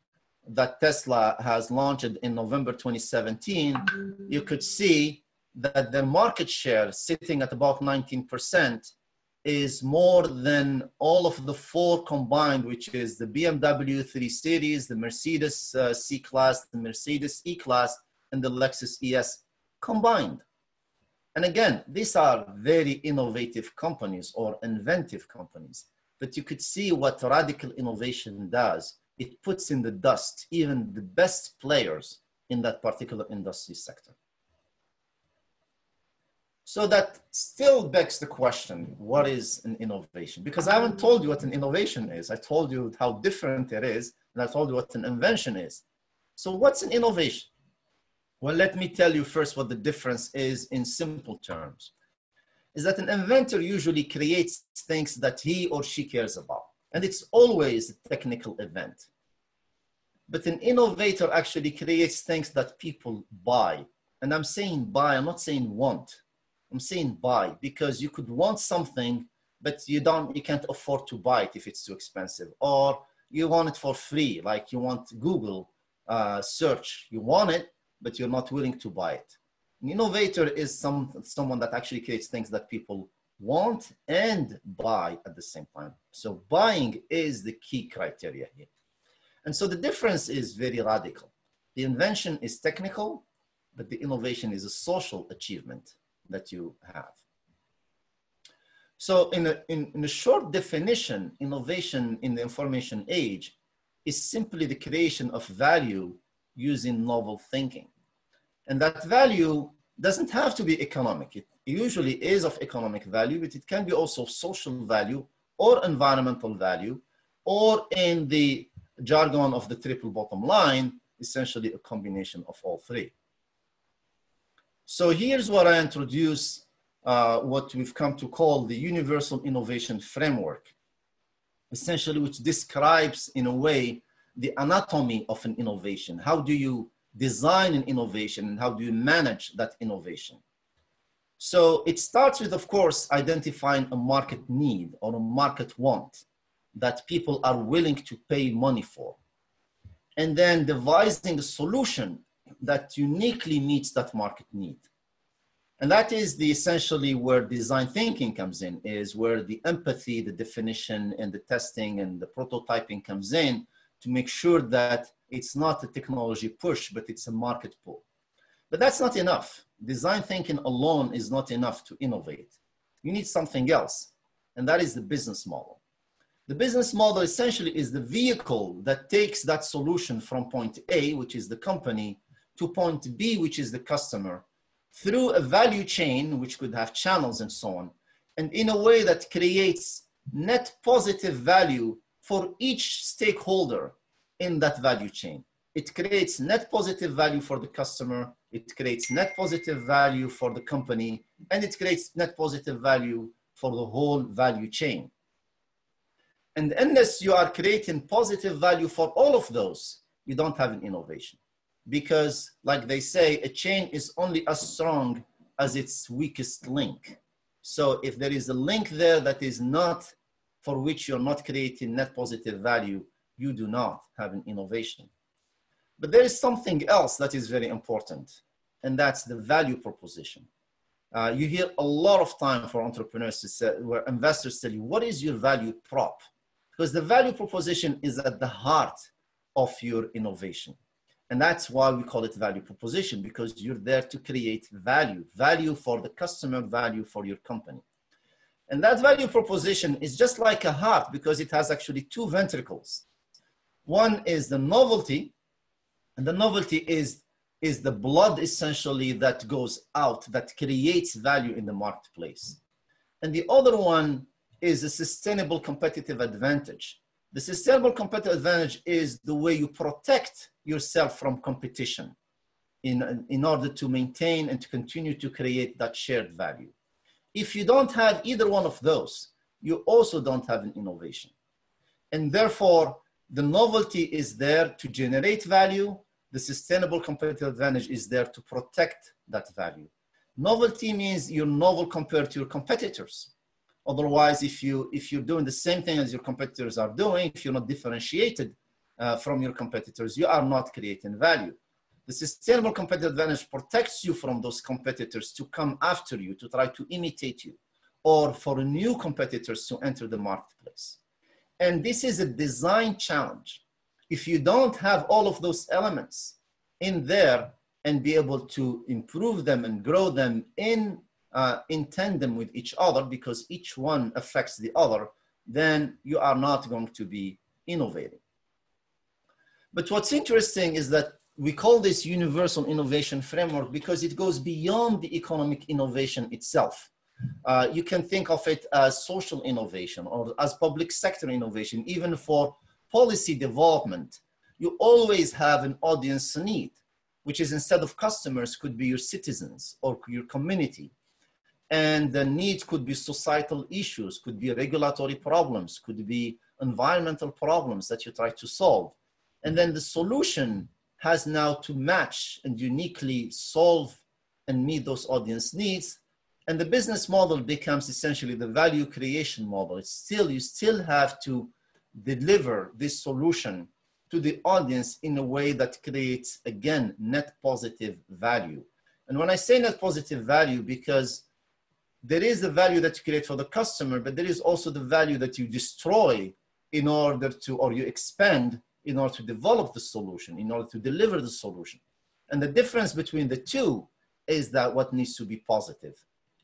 that Tesla has launched in November 2017, you could see that their market share sitting at about 19% is more than all of the 4 combined, which is the BMW 3 Series, the Mercedes C-Class, the Mercedes E-Class, and the Lexus ES combined. And again, these are very innovative companies or inventive companies, but you could see what radical innovation does. It puts in the dust even the best players in that particular industry sector. So that still begs the question, what is an innovation? Because I haven't told you what an innovation is. I told you how different it is, and I told you what an invention is. So what's an innovation? Well, let me tell you first what the difference is in simple terms. Is that an inventor usually creates things that he or she cares about. And it's always a technical event. But an innovator actually creates things that people buy. And I'm saying buy, I'm not saying want. I'm saying buy, because you could want something, but you can't afford to buy it if it's too expensive. Or you want it for free, like you want Google search. You want it, but you're not willing to buy it. An innovator is someone that actually creates things that people want and buy at the same time. So buying is the key criteria here. And so the difference is very radical. The invention is technical, but the innovation is a social achievement that you have. So in a short definition, innovation in the information age is simply the creation of value using novel thinking. And that value doesn't have to be economic. It usually is of economic value, but it can be also social value or environmental value, or in the jargon of the triple bottom line, essentially a combination of all 3. So here's what I introduce, what we've come to call the Universal Innovation Framework, essentially which describes in a way the anatomy of an innovation. How do you design an innovation and how do you manage that innovation? So it starts with, of course, identifying a market need or a market want that people are willing to pay money for. And then devising a solution that uniquely meets that market need. And that is essentially where design thinking comes in, is where the empathy, the definition, and the testing and the prototyping comes in to make sure that it's not a technology push, but it's a market pull. But that's not enough. Design thinking alone is not enough to innovate. You need something else, and that is the business model. The business model essentially is the vehicle that takes that solution from point A, which is the company, to point B, which is the customer, through a value chain, which could have channels and so on, and in a way that creates net positive value for each stakeholder in that value chain. It creates net positive value for the customer, it creates net positive value for the company, and it creates net positive value for the whole value chain. And unless you are creating positive value for all of those, you don't have an innovation. Because, like they say, a chain is only as strong as its weakest link. So if there is a link there that is not, for which you're not creating net positive value, you do not have an innovation. But there is something else that is very important, and that's the value proposition. You hear a lot of time for entrepreneurs to say, where investors tell you, what is your value prop? Because the value proposition is at the heart of your innovation. And that's why we call it value proposition, because you're there to create value, value for the customer, value for your company. And that value proposition is just like a heart, because it has actually 2 ventricles. One is the novelty, and the novelty is the blood essentially that goes out, that creates value in the marketplace. And the other one is a sustainable competitive advantage, The sustainable competitive advantage is the way you protect yourself from competition in order to maintain and to continue to create that shared value. If you don't have either one of those, you also don't have an innovation. And therefore, the novelty is there to generate value. The sustainable competitive advantage is there to protect that value. Novelty means you're novel compared to your competitors. Otherwise, if you're doing the same thing as your competitors are doing, if you're not differentiated from your competitors, you are not creating value. The sustainable competitive advantage protects you from those competitors to come after you, to try to imitate you, or for new competitors to enter the marketplace. And this is a design challenge. If you don't have all of those elements in there and be able to improve them and grow them in tandem with each other, because each one affects the other, then you are not going to be innovating. But what's interesting is that we call this universal innovation framework because it goes beyond the economic innovation itself. You can think of it as social innovation or as public sector innovation. Even for policy development, you always have an audience need, which is instead of customers could be your citizens or your community. And the needs could be societal issues, could be regulatory problems, could be environmental problems that you try to solve. And then the solution has now to match and uniquely solve and meet those audience needs. And the business model becomes essentially the value creation model. It's still, you still have to deliver this solution to the audience in a way that creates, again, net positive value. And when I say net positive value, because there is the value that you create for the customer, but there is also the value that you destroy in order to, or you expand in order to develop the solution, in order to deliver the solution. And the difference between the two is that what needs to be positive.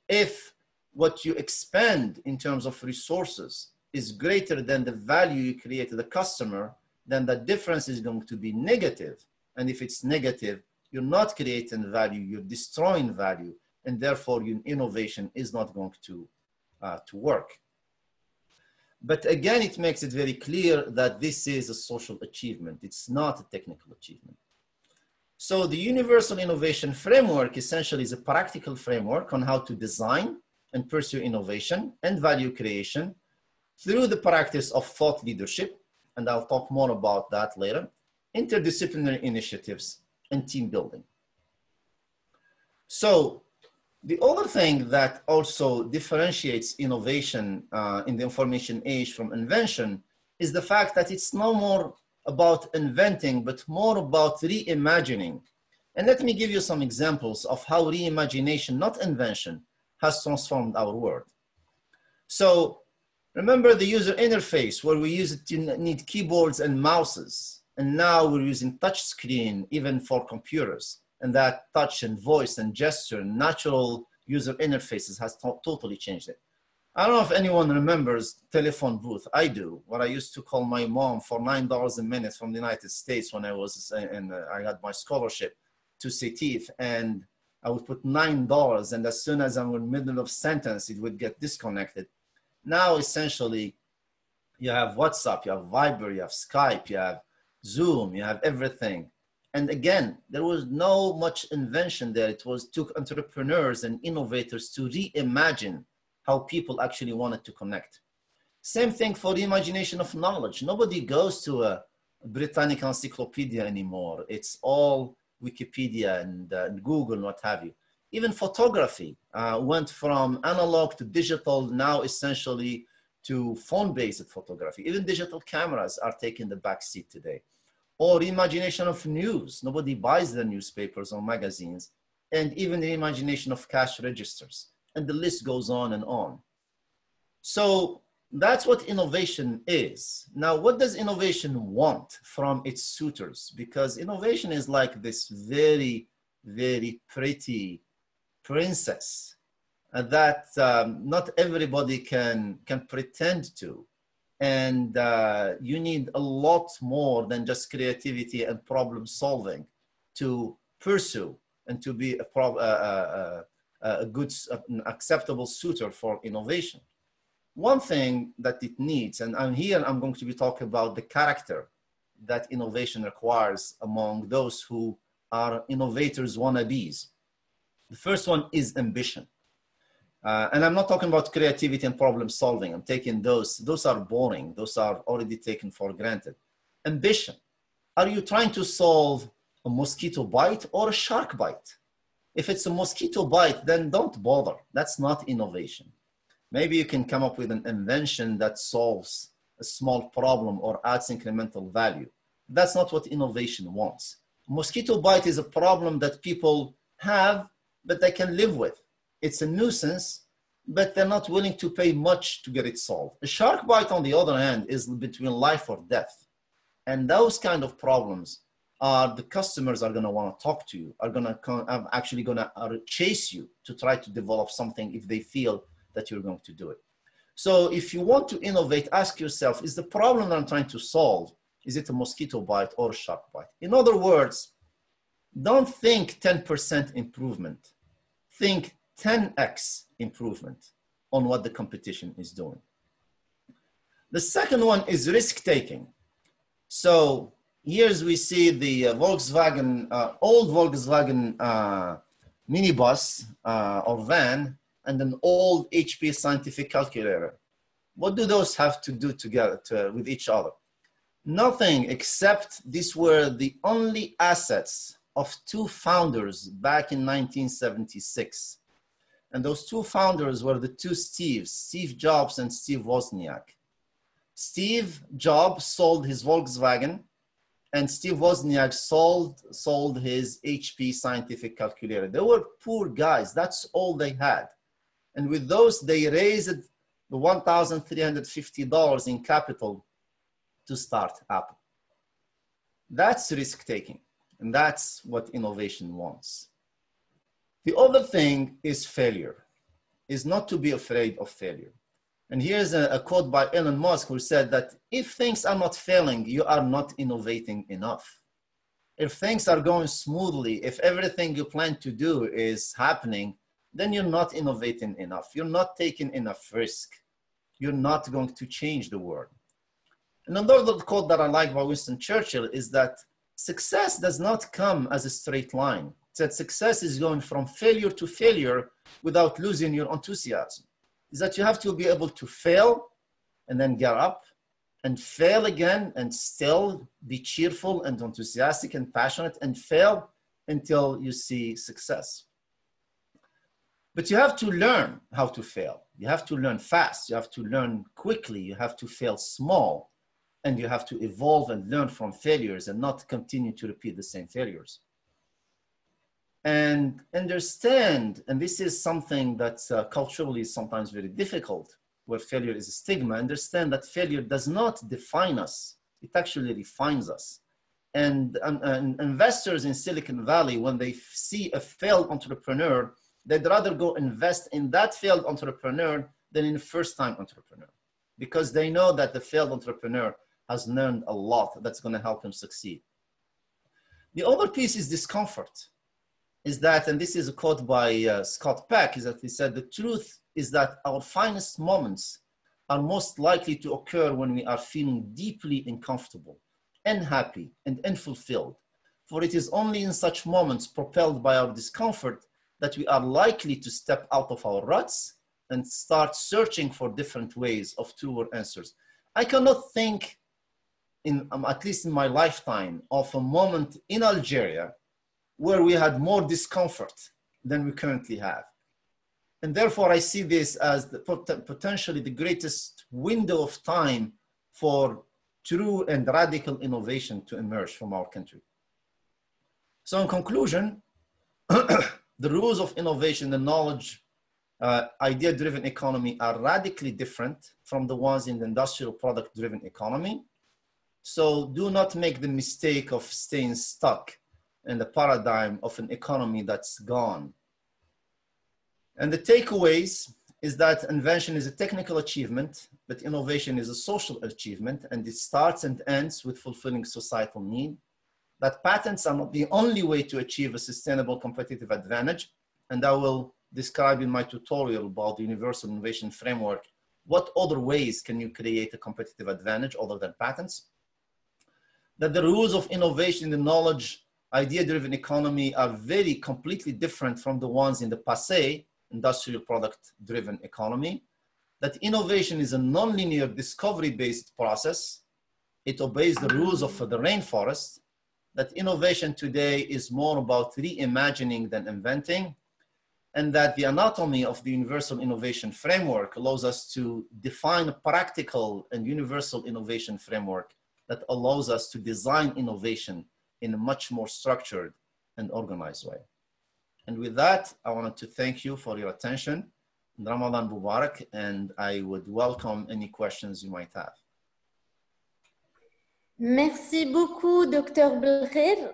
If what you expend in terms of resources is greater than the value you create to the customer, then the difference is going to be negative. And if it's negative, you're not creating value, you're destroying value, and therefore your innovation is not going to work. But again, it makes it very clear that this is a social achievement. It's not a technical achievement. So the Universal Innovation Framework essentially is a practical framework on how to design and pursue innovation and value creation through the practice of thought leadership, and I'll talk more about that later, interdisciplinary initiatives, and team building. So the other thing that also differentiates innovation in the information age from invention is the fact that it's no more about inventing, but more about reimagining. And let me give you some examples of how reimagination, not invention, has transformed our world. So remember the user interface where we used to need keyboards and mouses. And now we're using touch screen even for computers. And that touch and voice and gesture, natural user interfaces has totally changed it. I don't know if anyone remembers telephone booth. I do. What I used to call my mom for $9 a minute from the United States when I was I had my scholarship to CETIF, and I would put $9, and as soon as I'm in the middle of sentence, it would get disconnected. Now, essentially, you have WhatsApp, you have Viber, you have Skype, you have Zoom, you have everything. And again, there was no much invention there. It took entrepreneurs and innovators to reimagine how people actually wanted to connect. Same thing for the imagination of knowledge. Nobody goes to a Britannica encyclopedia anymore. It's all Wikipedia and Google and what have you. Even photography went from analog to digital, now essentially to phone-based photography. Even digital cameras are taking the back seat today. Or imagination of news. Nobody buys the newspapers or magazines. And even the imagination of cash registers. And the list goes on and on. So that's what innovation is. Now, what does innovation want from its suitors? Because innovation is like this very, very pretty princess that not everybody can pretend to. And you need a lot more than just creativity and problem solving to pursue and to be a good, acceptable suitor for innovation. one thing that it needs, and I'm going to be talking about the character that innovation requires among those who are innovators wannabes. The first one is ambition. And I'm not talking about creativity and problem solving. I'm taking those are boring. Those are already taken for granted. Ambition. Are you trying to solve a mosquito bite or a shark bite? If it's a mosquito bite, then don't bother. That's not innovation. Maybe you can come up with an invention that solves a small problem or adds incremental value. That's not what innovation wants. Mosquito bite is a problem that people have, but they can live with. It's a nuisance, but they're not willing to pay much to get it solved. A shark bite, on the other hand, is between life or death. And those kind of problems are the customers are going to want to talk to you, are actually going to chase you to try to develop something if they feel that you're going to do it. So if you want to innovate, ask yourself, is the problem that I'm trying to solve, is it a mosquito bite or a shark bite? In other words, don't think 10% improvement. Think 10x improvement on what the competition is doing. The second one is risk-taking. So here's we see the Volkswagen, old Volkswagen minibus or van, and an old HP scientific calculator. What do those have to do together with each other? Nothing, except these were the only assets of two founders back in 1976. And those two founders were the two Steves, Steve Jobs and Steve Wozniak. Steve Jobs sold his Volkswagen, and Steve Wozniak sold his HP scientific calculator. They were poor guys. That's all they had. And with those, they raised the $1,350 in capital to start Apple. That's risk-taking, and that's what innovation wants. The other thing is failure, is not to be afraid of failure. And here's a quote by Elon Musk, who said that if things are not failing, you are not innovating enough. If things are going smoothly, if everything you plan to do is happening, then you're not innovating enough. You're not taking enough risk. You're not going to change the world. And another quote that I like by Winston Churchill is that success does not come as a straight line. It said success is going from failure to failure without losing your enthusiasm. Is that you have to be able to fail and then get up and fail again and still be cheerful and enthusiastic and passionate and fail until you see success. But you have to learn how to fail. You have to learn fast. You have to learn quickly. You have to fail small, and you have to evolve and learn from failures and not continue to repeat the same failures. And understand, and this is something that's culturally sometimes very difficult, where failure is a stigma, understand that failure does not define us. It actually refines us. And investors in Silicon Valley, when they see a failed entrepreneur, they'd rather go invest in that failed entrepreneur than in a first-time entrepreneur, because they know that the failed entrepreneur has learned a lot that's going to help him succeed. The other piece is discomfort. Is that, and this is a quote by Scott Peck, is that he said, the truth is that our finest moments are most likely to occur when we are feeling deeply uncomfortable, unhappy, and unfulfilled. For it is only in such moments propelled by our discomfort that we are likely to step out of our ruts and start searching for different ways of truer answers. I cannot think, at least in my lifetime, of a moment in Algeria where we had more discomfort than we currently have. And therefore, I see this as potentially the greatest window of time for true and radical innovation to emerge from our country. So in conclusion, the rules of innovation, the knowledge, idea-driven economy are radically different from the ones in the industrial product-driven economy. So do not make the mistake of staying stuck in the paradigm of an economy that's gone. And the takeaways is that invention is a technical achievement, but innovation is a social achievement, and it starts and ends with fulfilling societal need. That patents are not the only way to achieve a sustainable competitive advantage, and I will describe in my tutorial about the Universal Innovation Framework what other ways can you create a competitive advantage other than patents? That the rules of innovation in the knowledge, idea-driven economy are very completely different from the ones in the passé, industrial product-driven economy. That innovation is a non-linear discovery-based process. It obeys the rules of the rainforest. That innovation today is more about reimagining than inventing. And that the anatomy of the universal innovation framework allows us to define a practical and universal innovation framework that allows us to design innovation in a much more structured and organized way. And with that, I wanted to thank you for your attention. Ramadan Mubarak, and I would welcome any questions you might have. Merci beaucoup, Dr. Belkhir.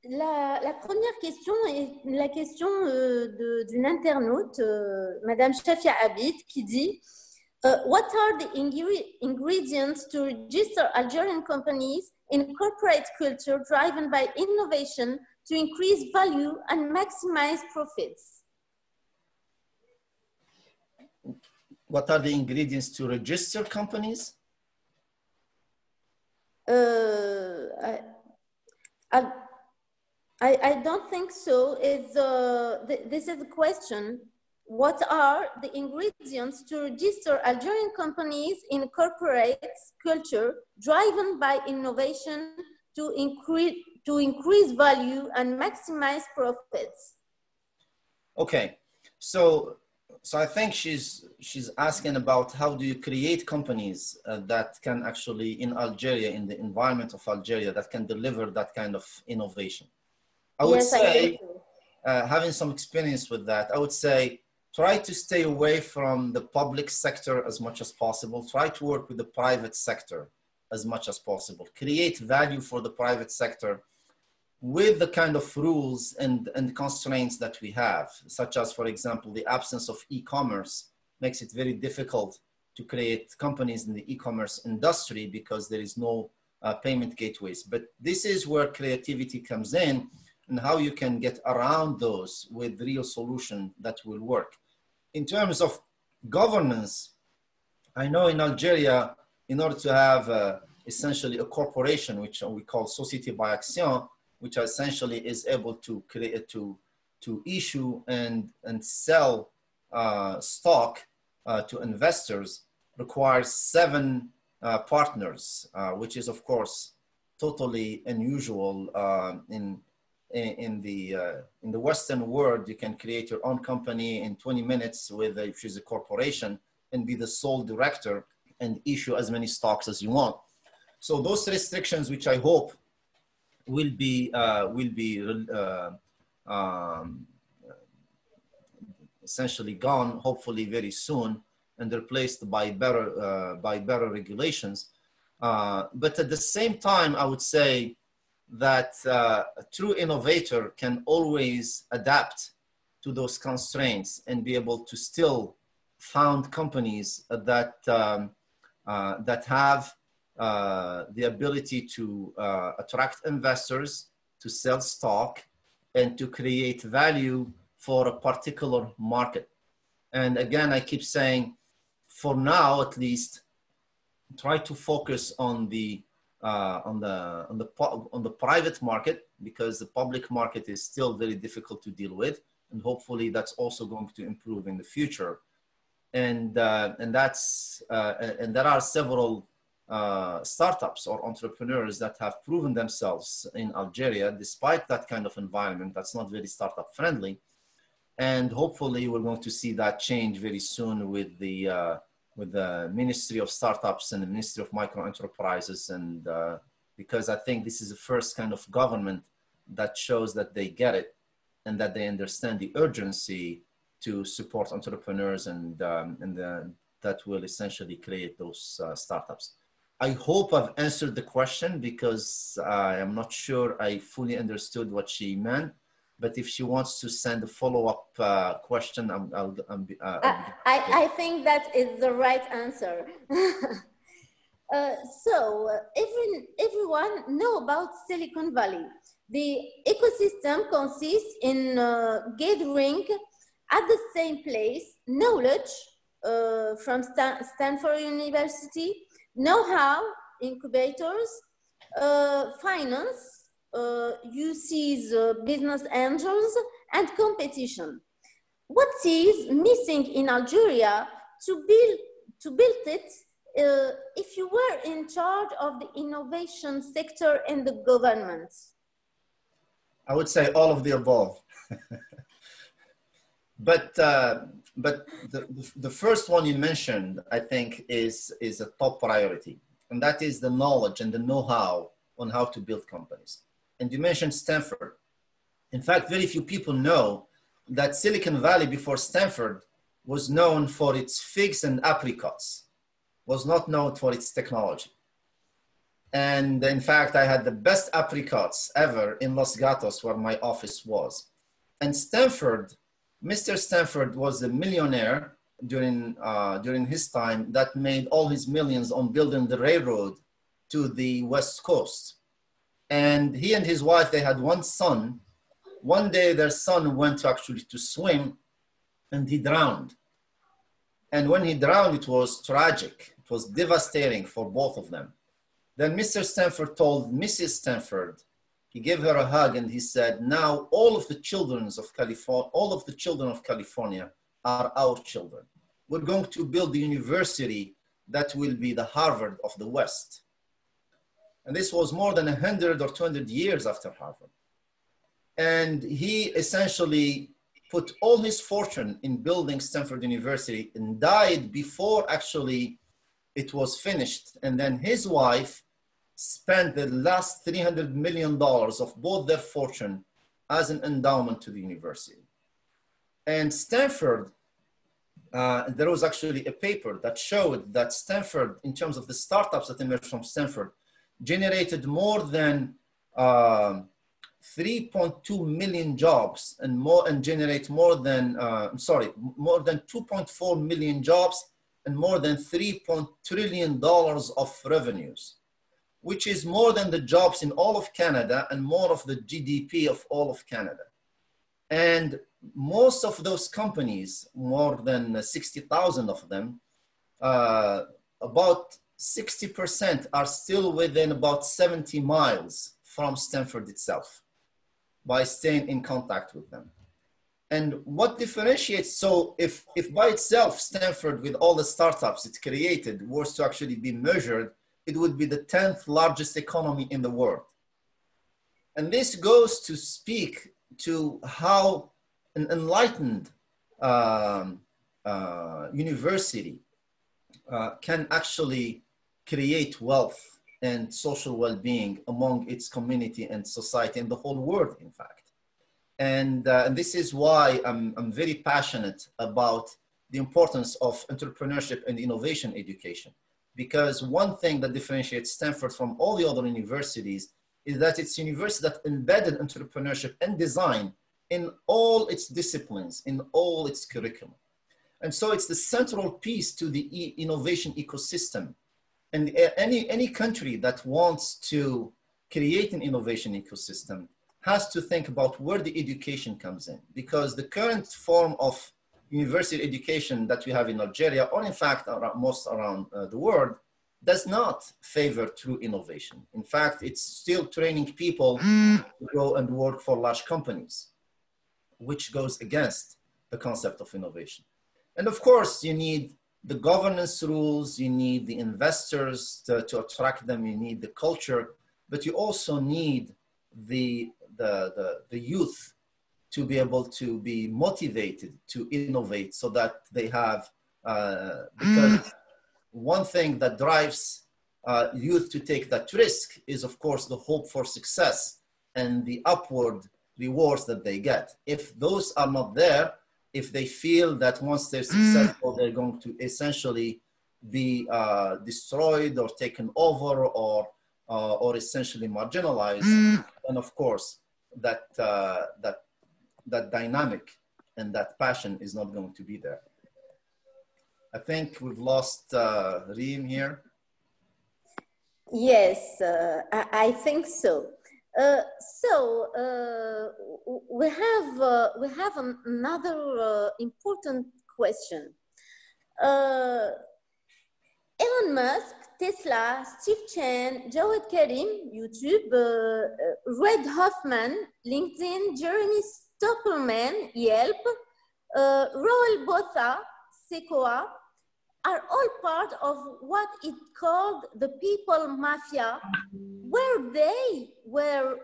La première question est la question d'une internaute, Madame Shafia Abid, qui dit what are the ingredients to register Algerian companies in corporate culture driven by innovation to increase value and maximize profits? What are the ingredients to register companies? I don't think so. This is a question. What are the ingredients to register Algerian companies in corporate culture driven by innovation to increase value and maximize profits? Okay, so I think she's asking about how do you create companies that can actually in Algeria, in the environment of Algeria, that can deliver that kind of innovation. I would say, having some experience with that, I would say, try to stay away from the public sector as much as possible. Try to work with the private sector as much as possible. Create value for the private sector with the kind of rules and constraints that we have, such as, for example, the absence of e-commerce makes it very difficult to create companies in the e-commerce industry because there is no payment gateways. But this is where creativity comes in and how you can get around those with real solution that will work. In terms of governance, I know in Algeria, in order to have essentially a corporation, which we call Société by Action, which essentially is able to create, to issue and sell stock to investors, requires 7 partners, which is of course totally unusual. In the Western world, you can create your own company in 20 minutes with if it's a corporation and be the sole director and issue as many stocks as you want. So those restrictions, which I hope will be essentially gone, hopefully very soon, and replaced by better regulations. But at the same time, I would say that a true innovator can always adapt to those constraints and be able to still found companies that have the ability to attract investors, to sell stock, and to create value for a particular market. And again, I keep saying, for now at least, try to focus on the private market, because the public market is still very difficult to deal with, and hopefully that's also going to improve in the future. And there are several startups or entrepreneurs that have proven themselves in Algeria, despite that kind of environment that's not very startup friendly. And hopefully we're going to see that change very soon with the Ministry of Startups and the Ministry of Micro Enterprises. And because I think this is the first kind of government that shows that they get it and that they understand the urgency to support entrepreneurs and that will essentially create those startups. I hope I've answered the question, because I am not sure I fully understood what she meant. But if she wants to send a follow-up question, I think that is the right answer. So everyone know about Silicon Valley. The ecosystem consists in gathering at the same place, knowledge from Stanford University, know-how, incubators, finance, UC's business angels, and competition. What is missing in Algeria to build it if you were in charge of the innovation sector in the government? I would say all of the above. But the first one you mentioned, I think, is a top priority. And that is the knowledge and the know-how on how to build companies. And you mentioned Stanford. In fact, very few people know that Silicon Valley before Stanford was known for its figs and apricots, was not known for its technology. And in fact, I had the best apricots ever in Los Gatos, where my office was. And Stanford, Mr. Stanford was a millionaire during his time that made all his millions on building the railroad to the West Coast. And he and his wife, they had one son. One day their son went to swim and he drowned. And when he drowned, it was tragic. It was devastating for both of them. Then Mr. Stanford told Mrs. Stanford, he gave her a hug and he said, now all of the children of California are our children. We're going to build the university that will be the Harvard of the West. And this was more than 100 or 200 years after Harvard. And he essentially put all his fortune in building Stanford University and died before actually it was finished. And then his wife spent the last $300 million of both their fortune as an endowment to the university. And Stanford, there was actually a paper that showed that Stanford, in terms of the startups that emerged from Stanford, generated more than 3.2 million jobs and generate more than 2.4 million jobs and more than $3 trillion of revenues, which is more than the jobs in all of Canada and more of the GDP of all of Canada. And most of those companies, more than 60,000 of them, about 60% are still within about 70 miles from Stanford itself by staying in contact with them. And what differentiates, so if by itself Stanford with all the startups it created was to actually be measured, it would be the 10th largest economy in the world. And this goes to speak to how an enlightened university can actually create wealth and social well-being among its community and society and the whole world, in fact. And this is why I'm very passionate about the importance of entrepreneurship and innovation education. Because one thing that differentiates Stanford from all the other universities is that it's a university that embedded entrepreneurship and design in all its disciplines, in all its curriculum. And so it's the central piece to the innovation ecosystem. And any country that wants to create an innovation ecosystem has to think about where the education comes in, because the current form of university education that we have in Algeria, or in fact most around the world, does not favor true innovation. In fact, it's still training people to go and work for large companies, which goes against the concept of innovation. And of course, you need the governance rules, you need the investors to attract them, you need the culture, but you also need the youth to be able to be motivated to innovate so that they have, because one thing that drives youth to take that risk is, of course, the hope for success and the upward rewards that they get. If those are not there, if they feel that once they're successful, they're going to essentially be destroyed or taken over or essentially marginalized, then of course that dynamic and that passion is not going to be there. I think we've lost Reem here. Yes, I think so. We have another important question. Elon Musk, Tesla, Steve Chen, Jawed Karim, YouTube, Reid Hoffman, LinkedIn, Jeremy Stoppelman, Yelp, Roel Botha, Sequoia, are all part of what is called the people mafia, where they were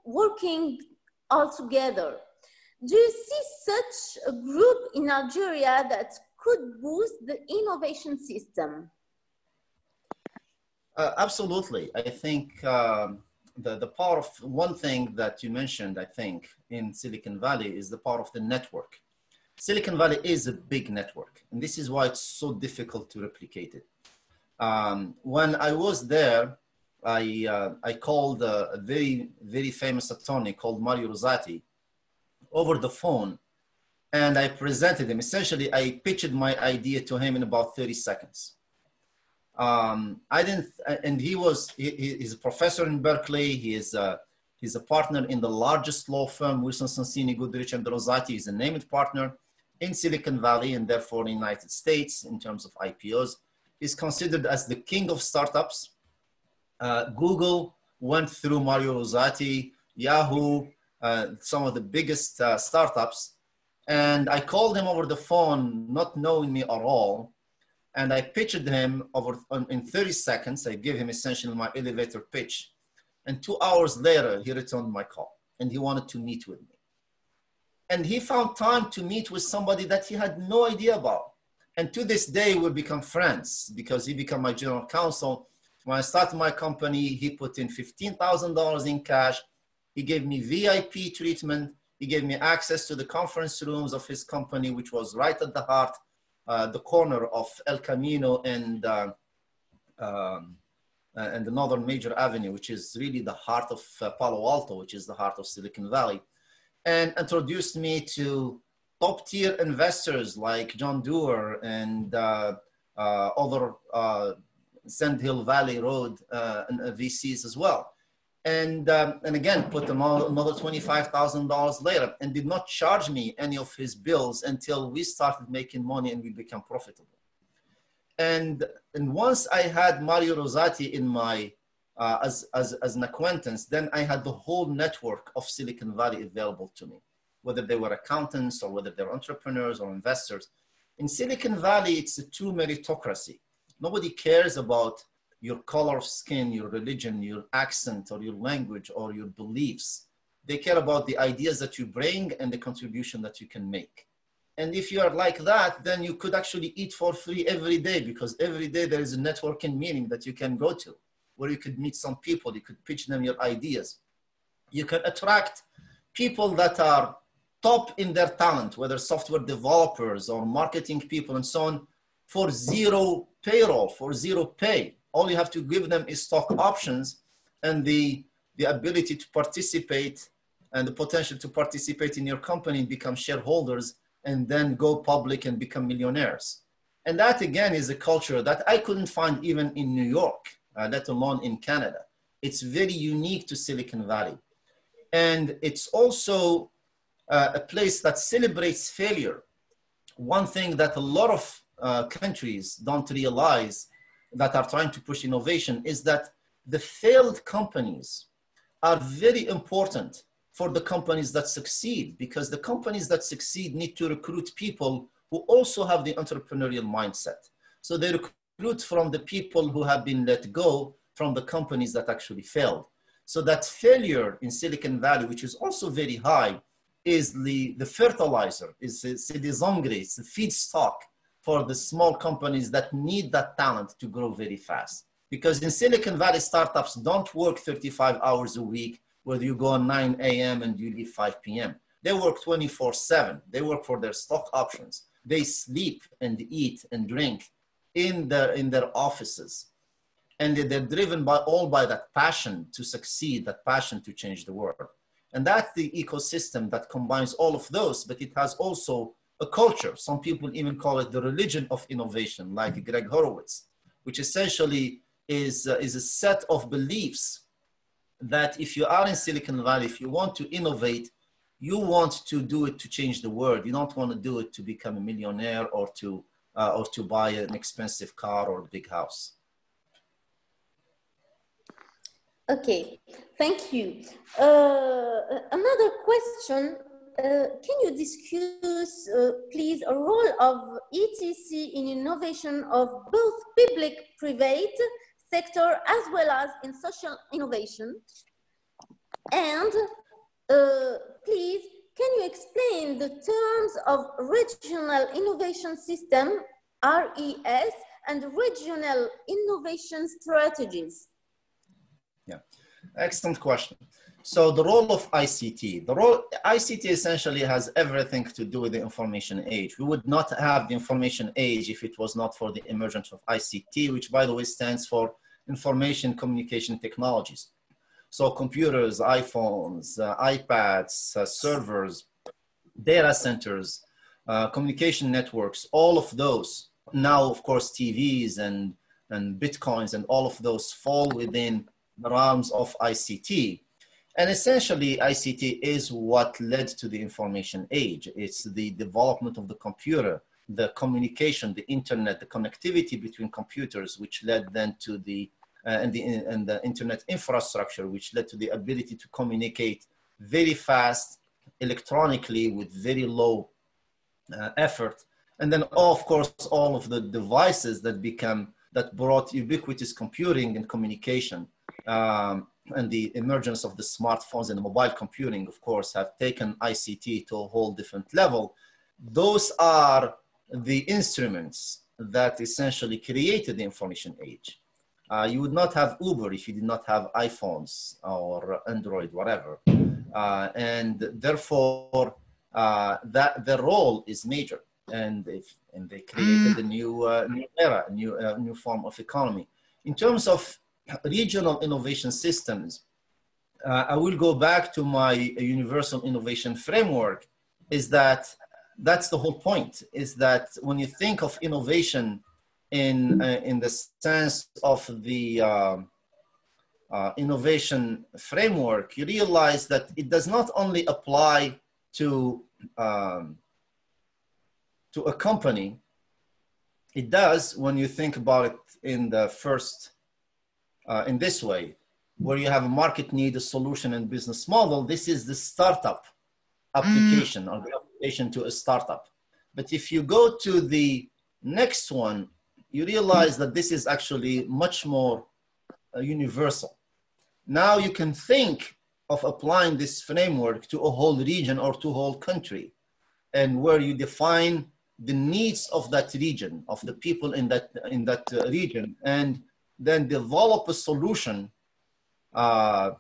working all together. Do you see such a group in Algeria that could boost the innovation system? Absolutely. I think the power of one thing that you mentioned, I think, in Silicon Valley is the power of the network. Silicon Valley is a big network, and this is why it's so difficult to replicate it. When I was there, I called a very, very famous attorney called Mario Rosati over the phone, and I presented him. Essentially, I pitched my idea to him in about 30 seconds. He's a professor in Berkeley. He's a partner in the largest law firm, Wilson Sonsini Goodrich and Rosati. He's a named partner in Silicon Valley and therefore in the United States in terms of IPOs. He's considered as the king of startups. Google went through Mario Rosati, Yahoo, some of the biggest startups. And I called him over the phone, not knowing me at all. And I pitched him in 30 seconds. I gave him essentially my elevator pitch. And 2 hours later, he returned my call and he wanted to meet with me. And he found time to meet with somebody that he had no idea about. And to this day, we become friends because he became my general counsel. When I started my company, he put in $15,000 in cash. He gave me VIP treatment. He gave me access to the conference rooms of his company, which was right at the heart, the corner of El Camino and the Northern Major Avenue, which is really the heart of Palo Alto, which is the heart of Silicon Valley, and introduced me to top tier investors like John Doerr and other Sand Hill Valley Road and VCs as well. And again, put another $25,000 later and did not charge me any of his bills until we started making money and we became profitable. And once I had Mario Rosati in my, as an acquaintance, then I had the whole network of Silicon Valley available to me, whether they were accountants or whether they're entrepreneurs or investors. In Silicon Valley, it's a true meritocracy. Nobody cares about your color of skin, your religion, your accent, or your language, or your beliefs. They care about the ideas that you bring and the contribution that you can make. And if you are like that, then you could actually eat for free every day, because every day there is a networking meeting that you can go to, where you could meet some people, you could pitch them your ideas. You can attract people that are top in their talent, whether software developers or marketing people and so on, for zero payroll, for zero pay. All you have to give them is stock options and the ability to participate and the potential to participate in your company and become shareholders and then go public and become millionaires. And that again is a culture that I couldn't find even in New York, let alone in Canada. It's very unique to Silicon Valley. And it's also a place that celebrates failure. One thing that a lot of countries don't realize that are trying to push innovation is that the failed companies are very important for the companies that succeed, because the companies that succeed need to recruit people who also have the entrepreneurial mindset. So they recruit from the people who have been let go from the companies that actually failed. So that failure in Silicon Valley, which is also very high, is the fertilizer, it's the feedstock for the small companies that need that talent to grow very fast. Because in Silicon Valley, startups don't work 35 hours a week, whether you go at 9 a.m. and you leave 5 p.m. They work 24/7. They work for their stock options. They sleep and eat and drink in their offices. And they're driven by that passion to succeed, that passion to change the world. And that's the ecosystem that combines all of those, but it has also a culture. Some people even call it the religion of innovation, like Greg Horowitz, which essentially is a set of beliefs that if you are in Silicon Valley, if you want to innovate, you want to do it to change the world. You don't want to do it to become a millionaire or to buy an expensive car or a big house. Okay, thank you. Another question. Can you discuss, please, a role of ETC in innovation of both public-private sector as well as in social innovation? And please, can you explain the terms of regional innovation system, RES, and regional innovation strategies? Yeah, excellent question. So the role of ICT, ICT essentially has everything to do with the information age. We would not have the information age if it was not for the emergence of ICT, which by the way stands for Information Communication Technologies. So computers, iPhones, iPads, servers, data centers, communication networks, all of those. Now, of course, TVs and Bitcoins and all of those fall within the realms of ICT. And essentially, ICT is what led to the information age. It's the development of the computer, the communication, the internet, the connectivity between computers, which led then to the internet infrastructure, which led to the ability to communicate very fast electronically with very low effort. And then, of course, all of the devices that brought ubiquitous computing and communication. And the emergence of the smartphones and the mobile computing, of course, have taken ICT to a whole different level. Those are the instruments that essentially created the information age. You would not have Uber if you did not have iPhones or Android, whatever. And therefore, their role is major. And they created a new era, a new form of economy. In terms of regional innovation systems, I will go back to my universal innovation framework, is that that's the whole point, is that when you think of innovation in the sense of the innovation framework, you realize that it does not only apply to a company. It does when you think about it in the first in this way, where you have a market need, a solution, and business model. This is the startup application or the application to a startup. But if you go to the next one, you realize that this is actually much more universal. Now you can think of applying this framework to a whole region or to a whole country, and where you define the needs of that region, of the people in that region, and then develop a solution that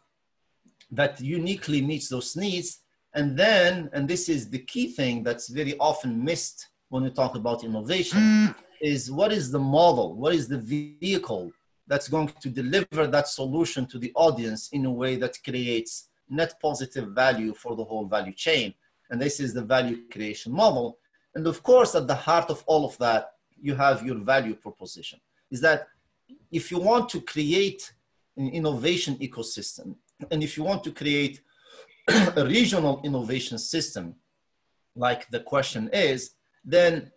uniquely meets those needs. And then, and this is the key thing that's very often missed when we talk about innovation, is what is the model, what is the vehicle that's going to deliver that solution to the audience in a way that creates net positive value for the whole value chain. And this is the value creation model. And of course, at the heart of all of that, you have your value proposition. Is that if you want to create an innovation ecosystem, and if you want to create a regional innovation system, like the question is, then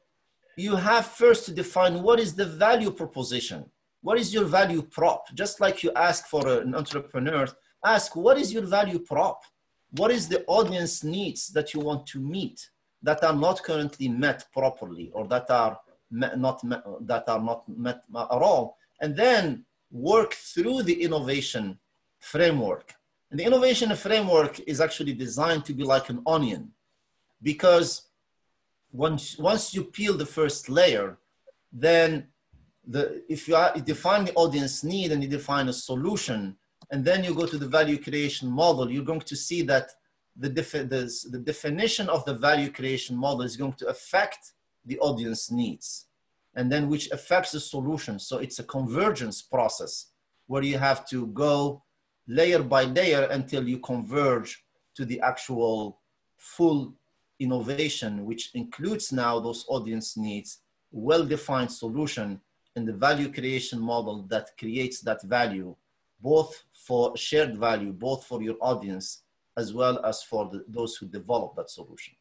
you have first to define what is the value proposition. What is your value prop? Just like you ask for an entrepreneur, ask what is your value prop? What is the audience needs that you want to meet that are not currently met properly, or that are not met at all? And then work through the innovation framework. And the innovation framework is actually designed to be like an onion, because once you peel the first layer, then if you define the audience need and you define a solution, and then you go to the value creation model, you're going to see that the definition of the value creation model is going to affect the audience needs, and then which affects the solution. So it's a convergence process where you have to go layer by layer until you converge to the actual full innovation, which includes now those audience needs, well-defined solution, and the value creation model that creates that value both for shared value, both for your audience, as well as for those who develop that solution.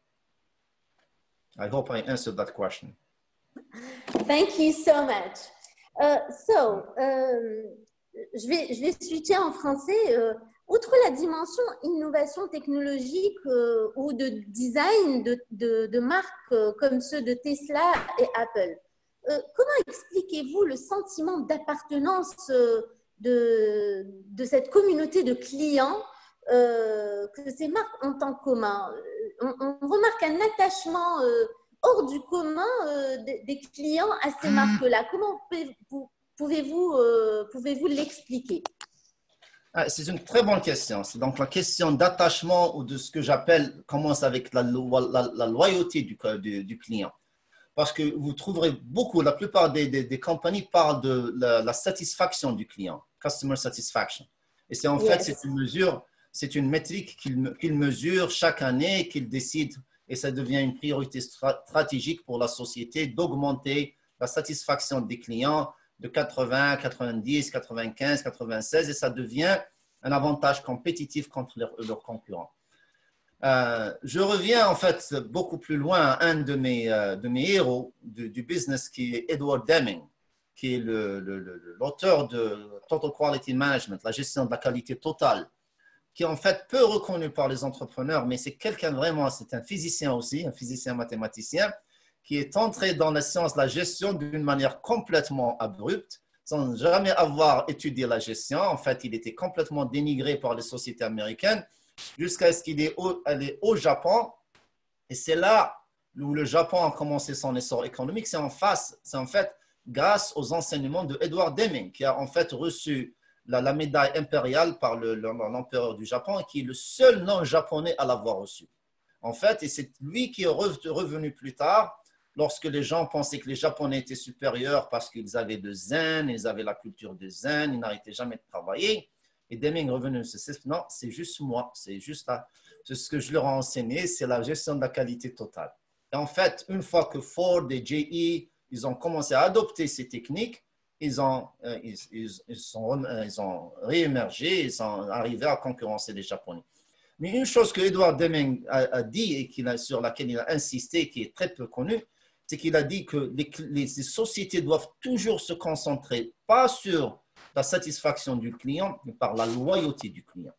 I hope I answered that question. Thank you so much. Je vais switcher en français. Outre la dimension innovation technologique ou de design de marques comme ceux de Tesla et Apple, comment expliquez-vous le sentiment d'appartenance de cette communauté de clients que ces marques ont en commun? On remarque un attachement hors du commun des clients à ces marques-là. Comment pouvez-vous l'expliquer? C'est une très bonne question. C'est donc la question d'attachement ou de ce que j'appelle, commence avec la loyauté du client. Parce que vous trouverez beaucoup, la plupart des compagnies parlent de la satisfaction du client, customer satisfaction. Et c'est en fait, c'est une métrique qu'ils mesurent chaque année, qu'ils décident, et ça devient une priorité stratégique pour la société d'augmenter la satisfaction des clients de 80, 90, 95, 96, et ça devient un avantage compétitif contre leurs concurrents. Je reviens en fait beaucoup plus loin à un de mes héros du business qui est Edward Deming, qui est l'auteur de Total Quality Management, la gestion de la qualité totale, qui est en fait peu reconnu par les entrepreneurs, mais c'est quelqu'un vraiment, c'est un physicien aussi, un physicien mathématicien, qui est entré dans la science de la gestion d'une manière complètement abrupte, sans jamais avoir étudié la gestion. En fait, il était complètement dénigré par les sociétés américaines jusqu'à ce qu'il est allé au Japon. Et c'est là où le Japon a commencé son essor économique. C'est en fait grâce aux enseignements de Edward Deming, qui a en fait reçu la médaille impériale par l'empereur du Japon et qui est le seul non-japonais à l'avoir reçu. En fait, et c'est lui qui est revenu plus tard, lorsque les gens pensaient que les Japonais étaient supérieurs parce qu'ils avaient de zen, ils avaient la culture de zen, ils n'arrêtaient jamais de travailler. Et Deming est revenu, non, c'est juste moi, c'est juste ce que je leur ai enseigné, c'est la gestion de la qualité totale. Et en fait, une fois que Ford et GE, ils ont commencé à adopter ces techniques, ils ont réémergé, ils sont arrivés à concurrencer les Japonais. Mais une chose que Edward Deming a dit et sur laquelle il a insisté, qui est très peu connue, c'est qu'il a dit que les sociétés doivent toujours se concentrer, pas sur la satisfaction du client, mais par la loyauté du client.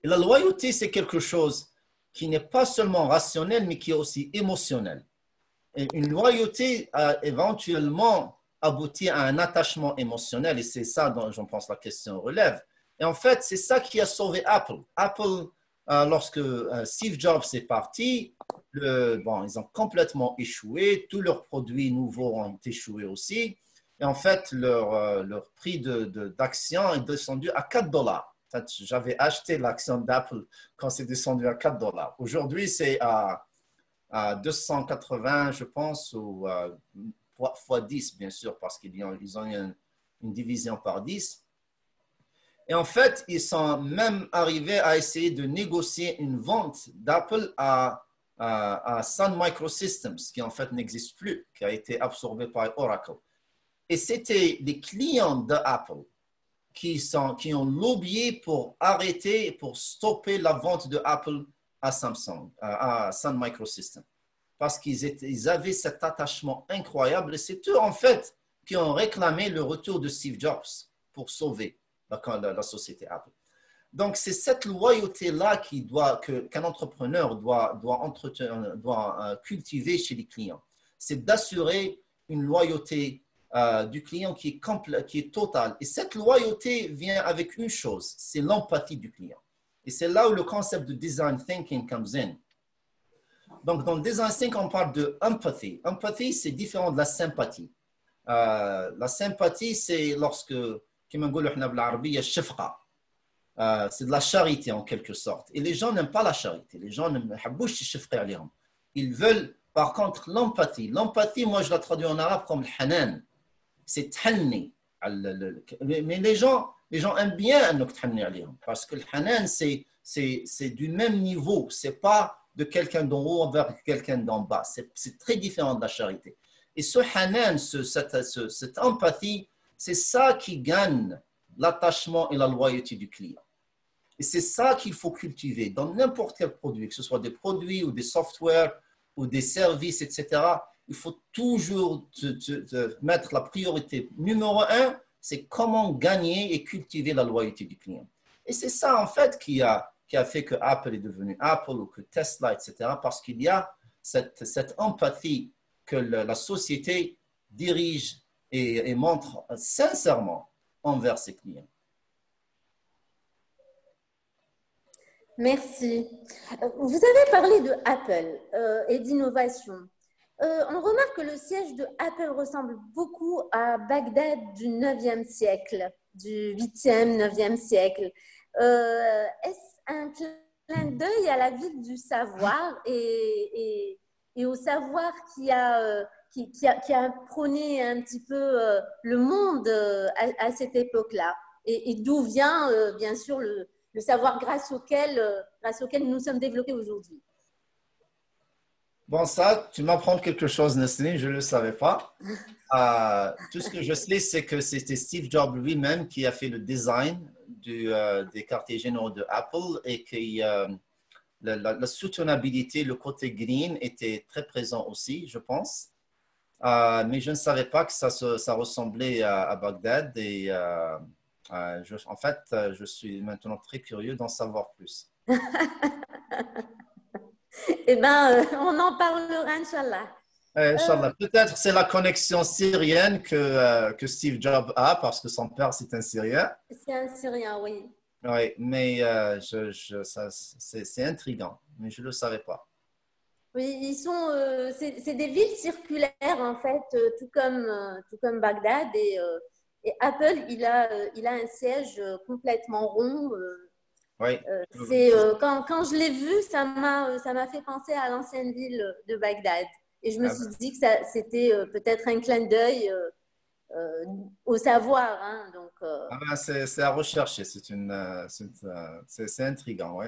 Et la loyauté, c'est quelque chose qui n'est pas seulement rationnel, mais qui est aussi émotionnel. Et une loyauté éventuellement aboutit à un attachement émotionnel, et c'est ça dont je pense la question relève. Et en fait, c'est ça qui a sauvé Apple. Apple, lorsque Steve Jobs est parti, ils ont complètement échoué. Tous leurs produits nouveaux ont échoué aussi. Et en fait, leur prix d'action est descendu à $4. J'avais acheté l'action d'Apple quand c'est descendu à $4. Aujourd'hui, c'est à 280, je pense, ou fois 10, bien sûr, parce qu'ils ont une division par 10. Et en fait, ils sont même arrivés à essayer de négocier une vente d'Apple à Sun Microsystems, qui en fait n'existe plus, qui a été absorbé par Oracle. Et c'était les clients d'Apple qui ont lobbyé pour arrêter, pour stopper la vente de Apple à Samsung, à Sun Microsystems. Parce qu'ils avaient cet attachement incroyable. Et c'est eux, en fait, qui ont réclamé le retour de Steve Jobs pour sauver la société Apple. Donc, c'est cette loyauté-là qu'un entrepreneur doit cultiver chez les clients. C'est d'assurer une loyauté du client qui est totale. Et cette loyauté vient avec une chose, c'est l'empathie du client. Et c'est là où le concept de design thinking comes in. Donc, dans le design thinking, on parle de empathy. Empathy, c'est différent de la sympathie. La sympathie, c'est lorsque c'est de la charité en quelque sorte. Et les gens n'aiment pas la charité. Les gens n'aiment pas. Ils veulent par contre l'empathie. L'empathie, moi je la traduis en arabe comme le hanan. C'est thanni. Mais les gens aiment bien parce que le hanan, c'est du même niveau. Ce n'est pas de quelqu'un d'en haut vers quelqu'un d'en bas. C'est très différent de la charité. Et ce hanan, cette empathie, c'est ça qui gagne l'attachement et la loyauté du client. Et c'est ça qu'il faut cultiver dans n'importe quel produit, que ce soit des produits ou des softwares ou des services, etc. Il faut toujours mettre la priorité numéro un, c'est comment gagner et cultiver la loyauté du client. Et c'est ça, en fait, qui a fait que Apple est devenu Apple ou que Tesla, etc. Parce qu'il y a cette empathie que la société dirige et montre sincèrement envers ses clients. Merci. Vous avez parlé de Apple et d'innovation. On remarque que le siège de Apple ressemble beaucoup à Bagdad du 9e siècle, du 8e, 9e siècle. Est-ce un clin d'œil à la ville du savoir et au savoir qui a prôné un petit peu le monde à cette époque-là et d'où vient, bien sûr, le savoir grâce auquel nous nous sommes développés aujourd'hui. Bon, ça, tu m'apprends quelque chose, Nestlé, je ne le savais pas. Tout ce que je sais, c'est que c'était Steve Jobs lui-même qui a fait le design des quartiers généraux de Apple et que la soutenabilité, le côté green était très présent aussi, je pense. Mais je ne savais pas que ça ressemblait à Bagdad et en fait, je suis maintenant très curieux d'en savoir plus. Eh bien, on en parlera, Inch'Allah. Inch'Allah. Peut-être c'est la connexion syrienne que Steve Jobs a parce que son père, c'est un Syrien. C'est un Syrien, oui. Oui, mais c'est intriguant, mais je ne le savais pas. Oui, c'est des villes circulaires, en fait, tout comme Bagdad. Et Apple, il a un siège complètement rond. Oui. Quand je l'ai vu, ça m'a fait penser à l'ancienne ville de Bagdad. Et je me suis dit que c'était peut-être un clin d'œil au savoir. Hein, donc, c'est à rechercher, c'est intriguant, oui.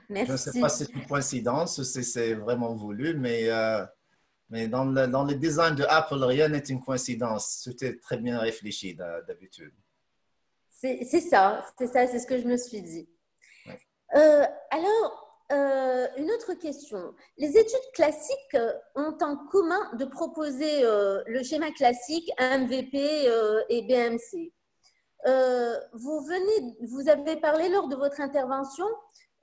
Merci. Je ne sais pas si c'est une coïncidence ou si c'est vraiment voulu, mais dans le design de Apple, rien n'est une coïncidence. C'était très bien réfléchi d'habitude. C'est ça, c'est ce que je me suis dit. Ouais. Alors, une autre question. Les études classiques ont en commun de proposer le schéma classique MVP et BMC. Vous avez parlé lors de votre intervention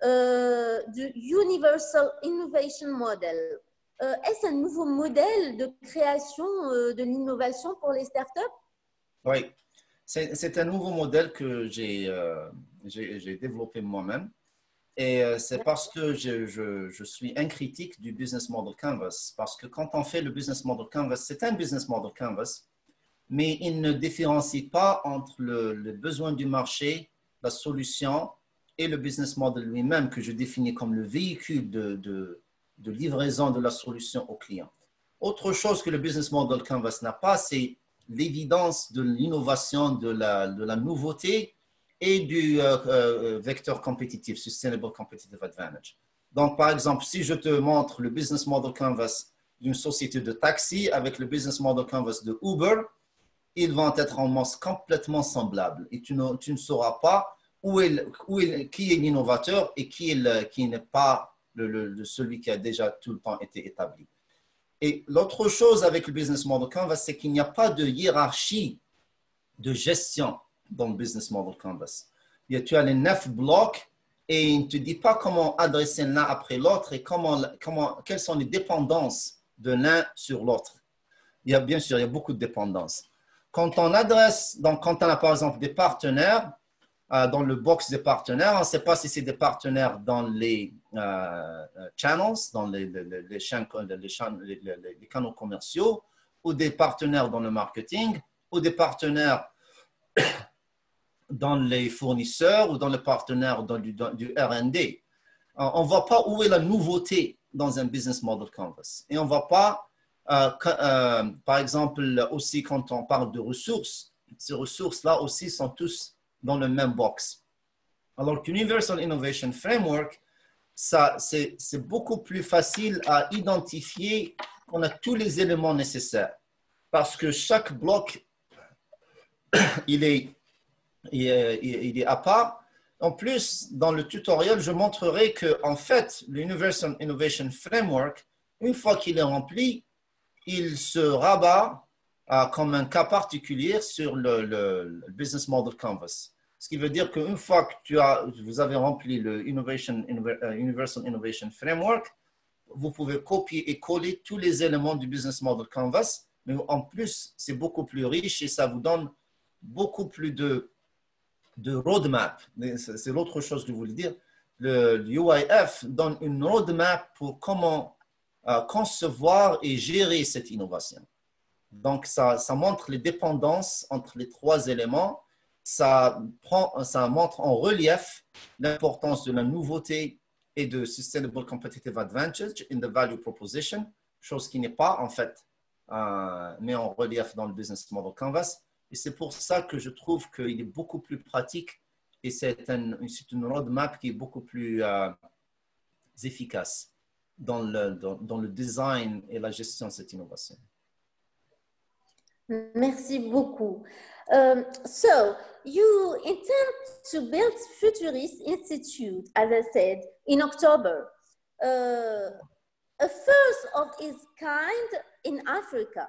du Universal Innovation Model. Est-ce un nouveau modèle de création de l'innovation pour les startups? Oui. C'est un nouveau modèle que j'ai développé moi-même et c'est parce que je suis un critique du Business Model Canvas parce que quand on fait le Business Model Canvas, c'est un Business Model Canvas, mais il ne différencie pas entre le besoin du marché, la solution et le Business Model lui-même que je définis comme le véhicule de livraison de la solution au client. Autre chose que le Business Model Canvas n'a pas, c'est l'évidence de l'innovation, de la nouveauté et du vecteur compétitif, Sustainable Competitive Advantage. Donc, par exemple, si je te montre le Business Model Canvas d'une société de taxi avec le Business Model Canvas de Uber, ils vont être en masse complètement semblables et tu ne sauras pas qui est l'innovateur et qui n'est pas celui qui a déjà tout le temps été établi. Et l'autre chose avec le Business Model Canvas, c'est qu'il n'y a pas de hiérarchie de gestion dans le Business Model Canvas. Tu as les 9 blocs et il ne te dit pas comment adresser l'un après l'autre et quelles sont les dépendances de l'un sur l'autre. Bien sûr, il y a beaucoup de dépendances. Quand on a par exemple des partenaires, dans le box des partenaires, on ne sait pas si c'est des partenaires dans les channels, dans les canaux commerciaux, ou des partenaires dans le marketing, ou des partenaires dans les fournisseurs, ou dans les partenaires du R&D. On ne voit pas où est la nouveauté dans un business model canvas. Et on ne voit pas, par exemple, aussi quand on parle de ressources, ces ressources-là aussi sont tous dans le même box. Alors qu'Universal Innovation Framework, c'est beaucoup plus facile à identifier. On a tous les éléments nécessaires parce que chaque bloc, il est il est à part. En plus, dans le tutoriel, je montrerai que, en fait, l'Universal Innovation Framework, une fois qu'il est rempli, il se rabat comme un cas particulier sur le Business Model Canvas. Ce qui veut dire qu'une fois que vous avez rempli le Universal Innovation Framework, vous pouvez copier et coller tous les éléments du Business Model Canvas, mais en plus, c'est beaucoup plus riche et ça vous donne beaucoup plus de roadmap. C'est l'autre chose que je voulais dire. Le UIF donne une roadmap pour comment concevoir et gérer cette innovation. Donc, ça montre les dépendances entre les trois éléments. Ça montre en relief l'importance de la nouveauté et de Sustainable Competitive Advantage in the Value Proposition, chose qui n'est pas en fait mis en relief dans le Business Model Canvas. Et c'est pour ça que je trouve qu'il est beaucoup plus pratique et c'est une roadmap qui est beaucoup plus efficace dans le design et la gestion de cette innovation. Merci beaucoup. So, you intend to build Futurist Institute, as I said, in October. A first of its kind in Africa.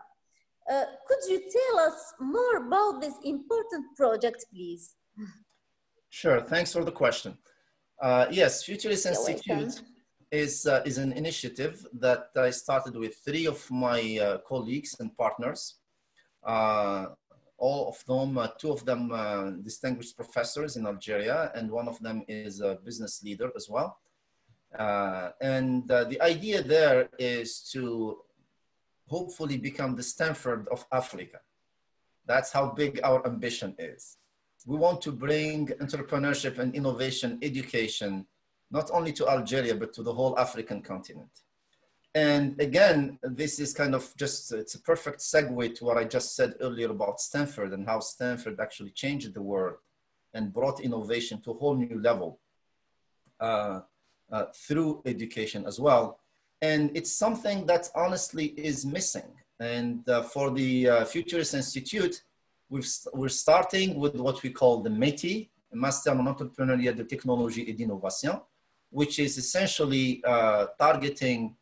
Could you tell us more about this important project, please? Sure, thanks for the question. Yes, Futurist Institute is an initiative that I started with 3 of my colleagues and partners. All of them, 2 of them distinguished professors in Algeria, and 1 of them is a business leader as well. And the idea there is to hopefully become the Stanford of Africa. That's how big our ambition is. We want to bring entrepreneurship and innovation education, not only to Algeria, but to the whole African continent. And again, this is kind of it's a perfect segue to what I just said earlier about Stanford and how Stanford actually changed the world and brought innovation to a whole new level through education as well. And it's something that honestly is missing. And for the Futurist Institute, we're starting with what we call the METI, Master en Entrepreneuriat de Technologie et d'Innovation, which is essentially targeting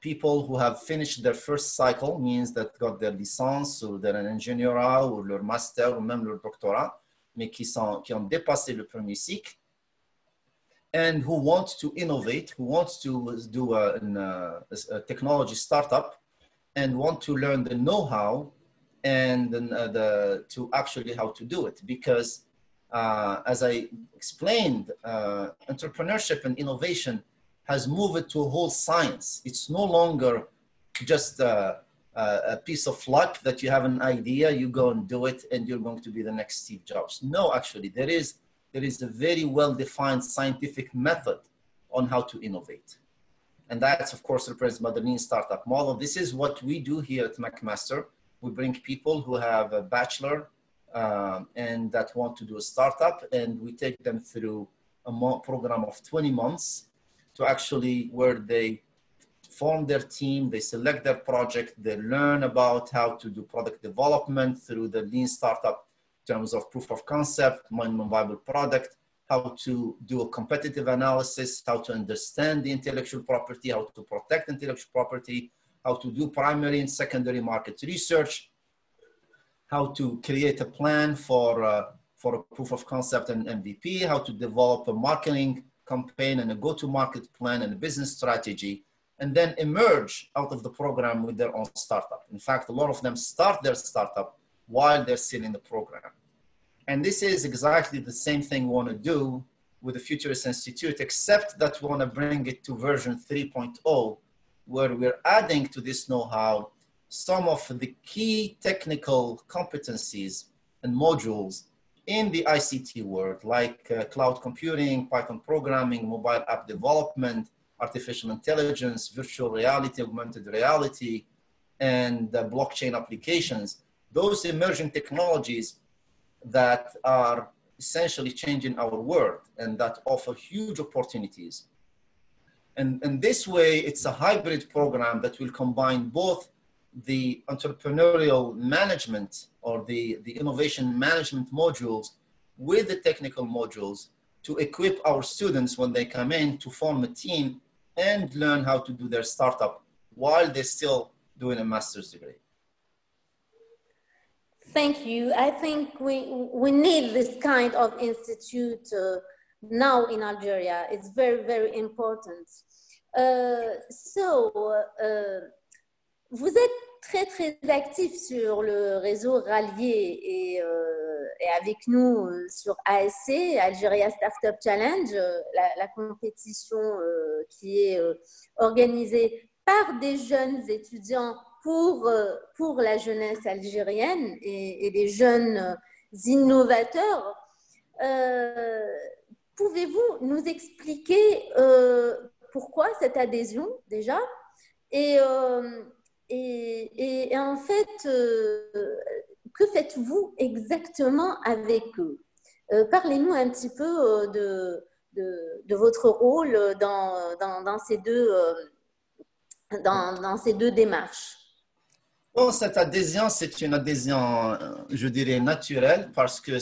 people who have finished their first cycle, means that got their licence ou their ingénierat ou leur master ou même leur doctorat, mais qui ont dépassé le premier cycle, and who want to innovate, who want to do a technology startup and want to learn the know-how and to actually how to do it. Because as I explained, entrepreneurship and innovation has moved to a whole science. It's no longer just a piece of luck that you have an idea, you go and do it, and you're going to be the next Steve Jobs. No, actually, there is a very well-defined scientific method on how to innovate. And that's, of course, represented by the lean startup model. This is what we do here at McMaster. We bring people who have a bachelor and that want to do a startup, and we take them through a program of 20 months to actually where they form their team, they select their project, they learn about how to do product development through the lean startup in terms of proof of concept, minimum viable product, how to do a competitive analysis, how to understand the intellectual property, how to protect intellectual property, how to do primary and secondary market research, how to create a plan for a proof of concept and MVP, how to develop a marketing campaign and a go-to-market plan and a business strategy, and then emerge out of the program with their own startup. In fact, a lot of them start their startup while they're still in the program. And this is exactly the same thing we want to do with the Futurist Institute, except that we want to bring it to version 3.0, where we're adding to this know-how some of the key technical competencies and modules in the ICT world, like cloud computing, Python programming, mobile app development, artificial intelligence, virtual reality, augmented reality, and blockchain applications. Those emerging technologies that are essentially changing our world and that offer huge opportunities. And this way, it's a hybrid program that will combine both the entrepreneurial management or the innovation management modules with the technical modules to equip our students when they come in to form a team and learn how to do their startup while they're still doing a master's degree. Thank you. I think we need this kind of institute now in Algeria. It's very, very important. Vous êtes très, très actif sur le réseau rallié et avec nous sur ASC, Algeria Startup Challenge, la compétition qui est organisée par des jeunes étudiants pour la jeunesse algérienne et les jeunes innovateurs. Pouvez-vous nous expliquer pourquoi cette adhésion déjà et en fait, que faites-vous exactement avec eux? Parlez-nous un petit peu de votre rôle dans ces deux démarches. Bon, cette adhésion, c'est une adhésion, je dirais, naturelle parce que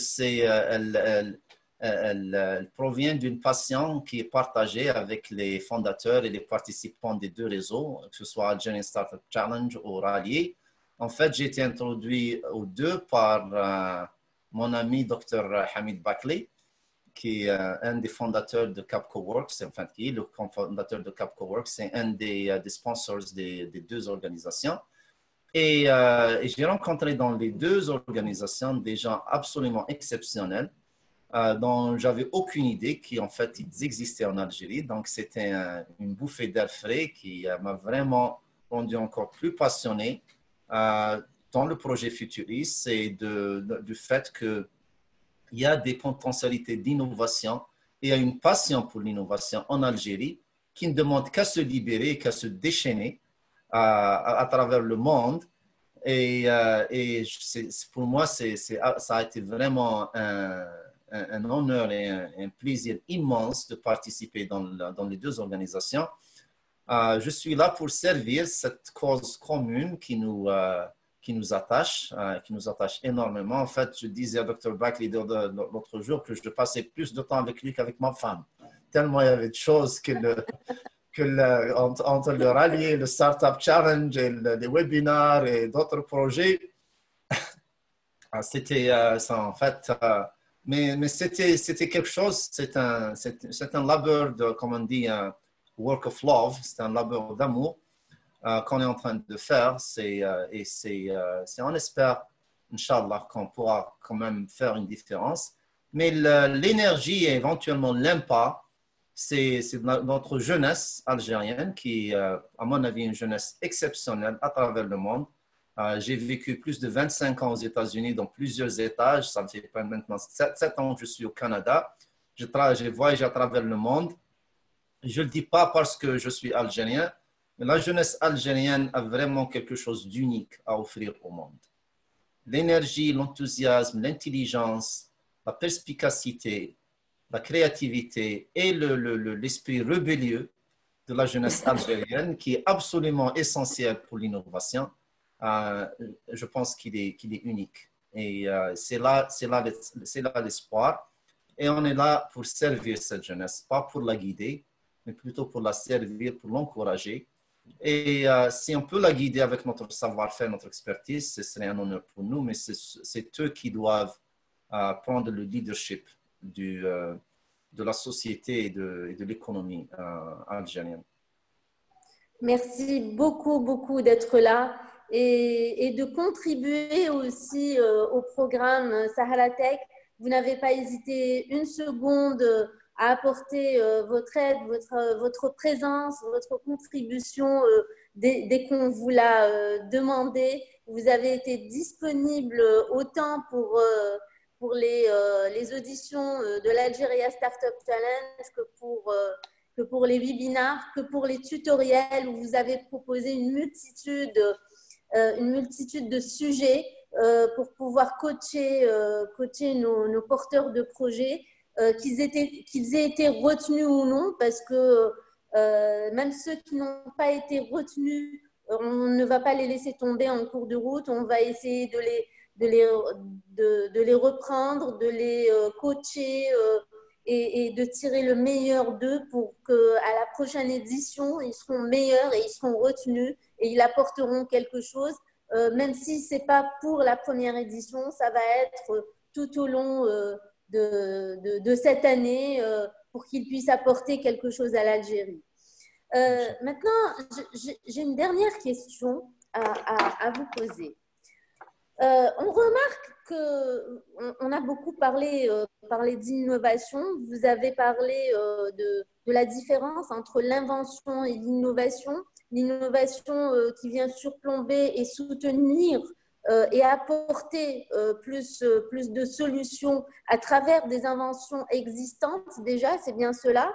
elle provient d'une passion qui est partagée avec les fondateurs et les participants des deux réseaux, que ce soit Algerian Startup Challenge ou Rallier. En fait, j'ai été introduit aux deux par mon ami Dr Hamid Bakli, qui est un des fondateurs de CapCoWorks, enfin, qui est le fondateur de CapCoWorks, c'est un des sponsors des deux organisations. Et j'ai rencontré dans les deux organisations des gens absolument exceptionnels dont j'avais aucune idée qu'en fait ils existaient en Algérie. Donc c'était une bouffée d'air frais qui m'a vraiment rendu encore plus passionné dans le projet futuriste et du fait qu'il y a des potentialités d'innovation et il y a une passion pour l'innovation en Algérie qui ne demande qu'à se libérer, qu'à se déchaîner à travers le monde. Et pour moi, ça a été vraiment un honneur et un plaisir immense de participer dans les deux organisations. Je suis là pour servir cette cause commune qui nous attache énormément. En fait, je disais à Dr Bakli l'autre jour que je passais plus de temps avec lui qu'avec ma femme. Tellement il y avait de choses entre le rallier, le Startup Challenge, et les webinaires et d'autres projets. C'était ça en fait. Mais c'était quelque chose, c'est un labeur de, comme on dit, un work of love, c'est un labeur d'amour qu'on est en train de faire. On espère, Inch'Allah, qu'on pourra quand même faire une différence. Mais l'énergie et éventuellement l'impact, c'est notre jeunesse algérienne qui, à mon avis, une jeunesse exceptionnelle à travers le monde. J'ai vécu plus de 25 ans aux États-Unis dans plusieurs étages. Ça me fait maintenant 7 ans que je suis au Canada. J'ai voyagé à travers le monde. Je ne le dis pas parce que je suis algérien, mais la jeunesse algérienne a vraiment quelque chose d'unique à offrir au monde. L'énergie, l'enthousiasme, l'intelligence, la perspicacité, la créativité et l'esprit rébellieux de la jeunesse algérienne qui est absolument essentiel pour l'innovation. Je pense qu'il est unique. Et c'est là l'espoir. Et on est là pour servir cette jeunesse, pas pour la guider, mais plutôt pour la servir, pour l'encourager. Et si on peut la guider avec notre savoir-faire, notre expertise, ce serait un honneur pour nous, mais c'est eux qui doivent prendre le leadership de la société et de l'économie algérienne. Merci beaucoup, beaucoup d'être là et de contribuer aussi au programme SAHRATECH. Vous n'avez pas hésité une seconde à apporter votre aide, votre présence, votre contribution dès qu'on vous l'a demandé. Vous avez été disponible autant pour les auditions de l'Algeria Startup Challenge que pour les webinars, que pour les tutoriels où vous avez proposé une multitude de sujets pour pouvoir coacher nos porteurs de projets, qu'ils aient été retenus ou non, parce que même ceux qui n'ont pas été retenus, on ne va pas les laisser tomber en cours de route, on va essayer de les reprendre, de les coacher et de tirer le meilleur d'eux pour qu'à la prochaine édition, ils seront meilleurs et ils seront retenus et ils apporteront quelque chose. Même si ce n'est pas pour la première édition, ça va être tout au long de cette année pour qu'ils puissent apporter quelque chose à l'Algérie. Maintenant, j'ai une dernière question à vous poser. On remarque qu'on a beaucoup parlé d'innovation. Vous avez parlé de la différence entre l'invention et l'innovation. L'innovation qui vient surplomber et soutenir et apporter plus de solutions à travers des inventions existantes. Déjà, c'est bien cela.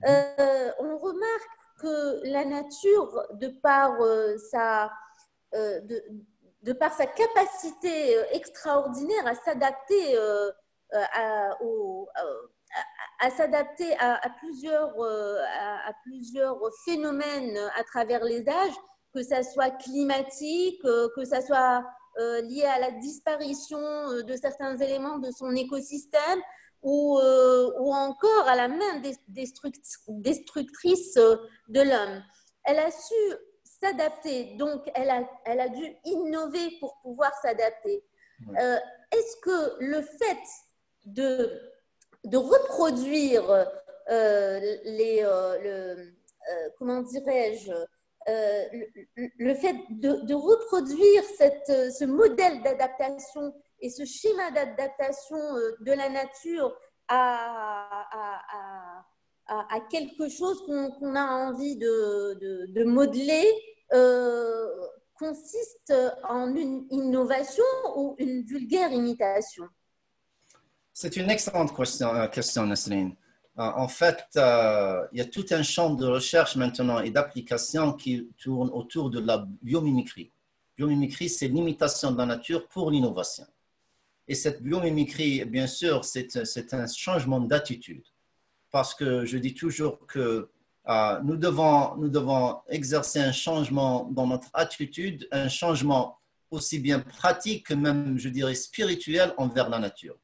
On remarque que la nature, de par sa capacité extraordinaire à s'adapter à plusieurs phénomènes à travers les âges, que ça soit climatique, que ça soit lié à la disparition de certains éléments de son écosystème, ou encore à la main destructrice de l'homme. Elle a su s'adapter, donc elle a dû innover pour pouvoir s'adapter. Est-ce que le fait de reproduire comment dirais-je, le fait de reproduire ce modèle d'adaptation et ce schéma d'adaptation de la nature à quelque chose qu'on a envie de modeler consiste en une innovation ou une vulgaire imitation? C'est une excellente question, Nasrine. En fait, il y a tout un champ de recherche maintenant et d'application qui tourne autour de la biomimicrie. Biomimicrie, c'est l'imitation de la nature pour l'innovation. Et cette biomimicrie, bien sûr, c'est un changement d'attitude. Parce que je dis toujours que nous devons exercer un changement dans notre attitude, un changement aussi bien pratique que même, je dirais, spirituel envers la nature.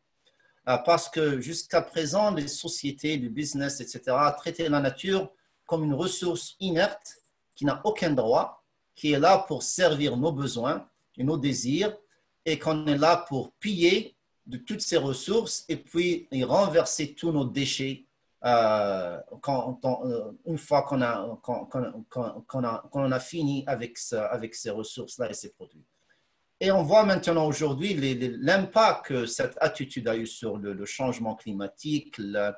Parce que jusqu'à présent, les sociétés, le business, etc., traitaient la nature comme une ressource inerte qui n'a aucun droit, qui est là pour servir nos besoins et nos désirs, et qu'on est là pour piller de toutes ces ressources et puis y renverser tous nos déchets une fois qu'on a fini avec ces ressources-là et ces produits. Et on voit maintenant aujourd'hui l'impact que cette attitude a eu sur le changement climatique, le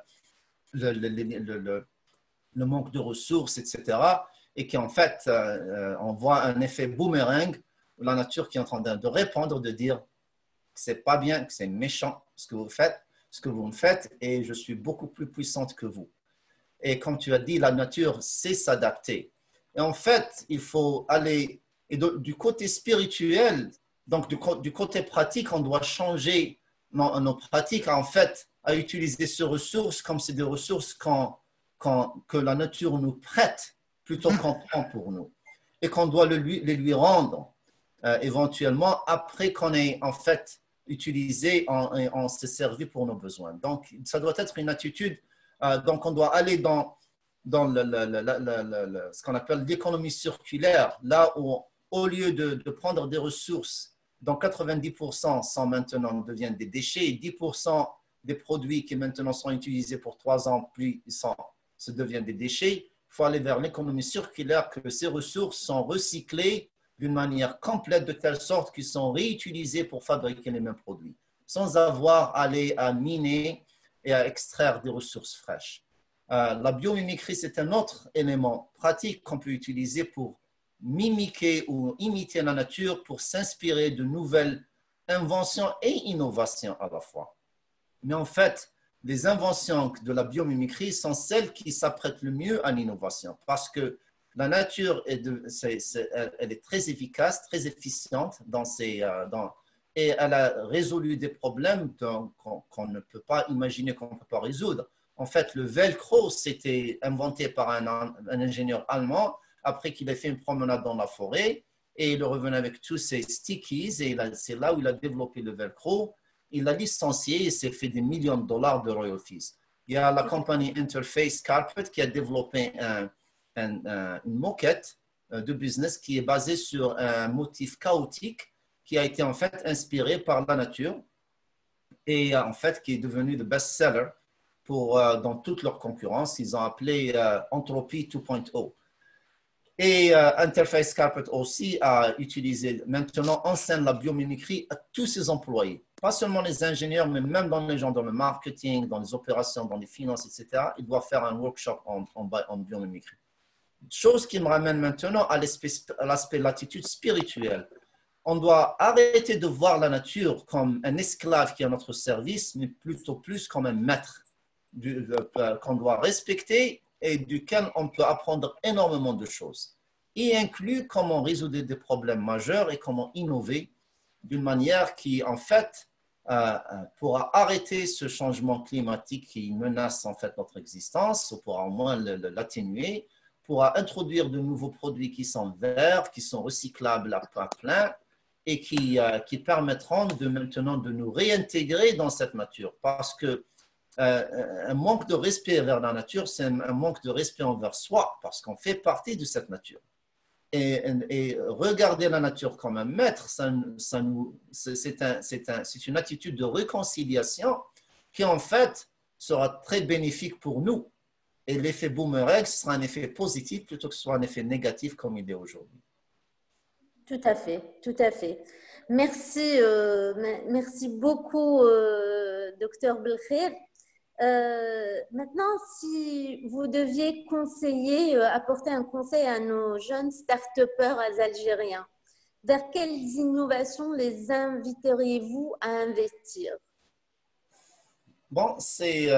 manque de ressources, etc. Et qu'en fait, on voit un effet boomerang, la nature qui est en train de répondre, de dire que ce n'est pas bien, que c'est méchant ce que vous faites, me faites, et je suis beaucoup plus puissante que vous. Et comme tu as dit, la nature sait s'adapter. Et en fait, il faut aller du côté spirituel. Donc, du côté pratique, on doit changer nos pratiques, en fait, à utiliser ces ressources comme c'est des ressources que la nature nous prête plutôt qu'on prend pour nous. Et qu'on doit les lui rendre éventuellement après qu'on ait, en fait, utilisé, on s'est servi pour nos besoins. Donc, ça doit être une attitude. Donc, on doit aller dans ce qu'on appelle l'économie circulaire, là où, au lieu de prendre des ressources, dont 90% sont maintenant deviennent des déchets et 10% des produits qui maintenant sont utilisés pour 3 ans, puis se deviennent des déchets, il faut aller vers l'économie circulaire, que ces ressources sont recyclées d'une manière complète, de telle sorte qu'ils sont réutilisés pour fabriquer les mêmes produits, sans avoir à aller à miner et à extraire des ressources fraîches. La biomimicrie, c'est un autre élément pratique qu'on peut utiliser pour mimiquer ou imiter la nature, pour s'inspirer de nouvelles inventions et innovations à la fois. Mais en fait, les inventions de la biomimicrie sont celles qui s'apprêtent le mieux à l'innovation, parce que la nature elle est très efficace, très efficiente et elle a résolu des problèmes qu'on ne peut pas imaginer, qu'on ne peut pas résoudre. En fait, le velcro, c'était inventé par un ingénieur allemand après qu'il ait fait une promenade dans la forêt et il est revenu avec tous ses stickies et c'est là où il a développé le velcro. Il l'a licencié et s'est fait des millions de dollars de royalties. Il y a la compagnie Interface Carpet qui a développé une moquette de business qui est basée sur un motif chaotique qui a été en fait inspiré par la nature et en fait qui est devenu le best-seller dans toute leur concurrence. Ils ont appelé Entropy 2.0. Et Interface Carpet aussi a utilisé, maintenant enseigne la biomimicrie à tous ses employés. Pas seulement les ingénieurs, mais même dans les gens dans le marketing, dans les opérations, dans les finances, etc. Ils doivent faire un workshop en biomimicrie. Chose qui me ramène maintenant à l'aspect, l'attitude spirituelle. On doit arrêter de voir la nature comme un esclave qui est à notre service, mais plutôt plus comme un maître qu'on doit respecter et duquel on peut apprendre énormément de choses. Y inclut comment résoudre des problèmes majeurs et comment innover d'une manière qui, en fait, pourra arrêter ce changement climatique qui menace en fait notre existence, ou pourra au moins l'atténuer, pourra introduire de nouveaux produits qui sont verts, qui sont recyclables à plein et qui permettront maintenant de nous réintégrer dans cette nature. Parce que un manque de respect vers la nature, c'est un manque de respect envers soi, parce qu'on fait partie de cette nature. Et regarder la nature comme un maître, c'est une attitude de réconciliation qui, en fait, sera très bénéfique pour nous. Et l'effet boomerang sera un effet positif plutôt que ce soit un effet négatif comme il est aujourd'hui. Tout à fait, tout à fait. Merci, merci beaucoup, Dr Belkhir. Maintenant, si vous deviez apporter un conseil à nos jeunes start-upers algériens, vers quelles innovations les inviteriez-vous à investir? Bon, c'est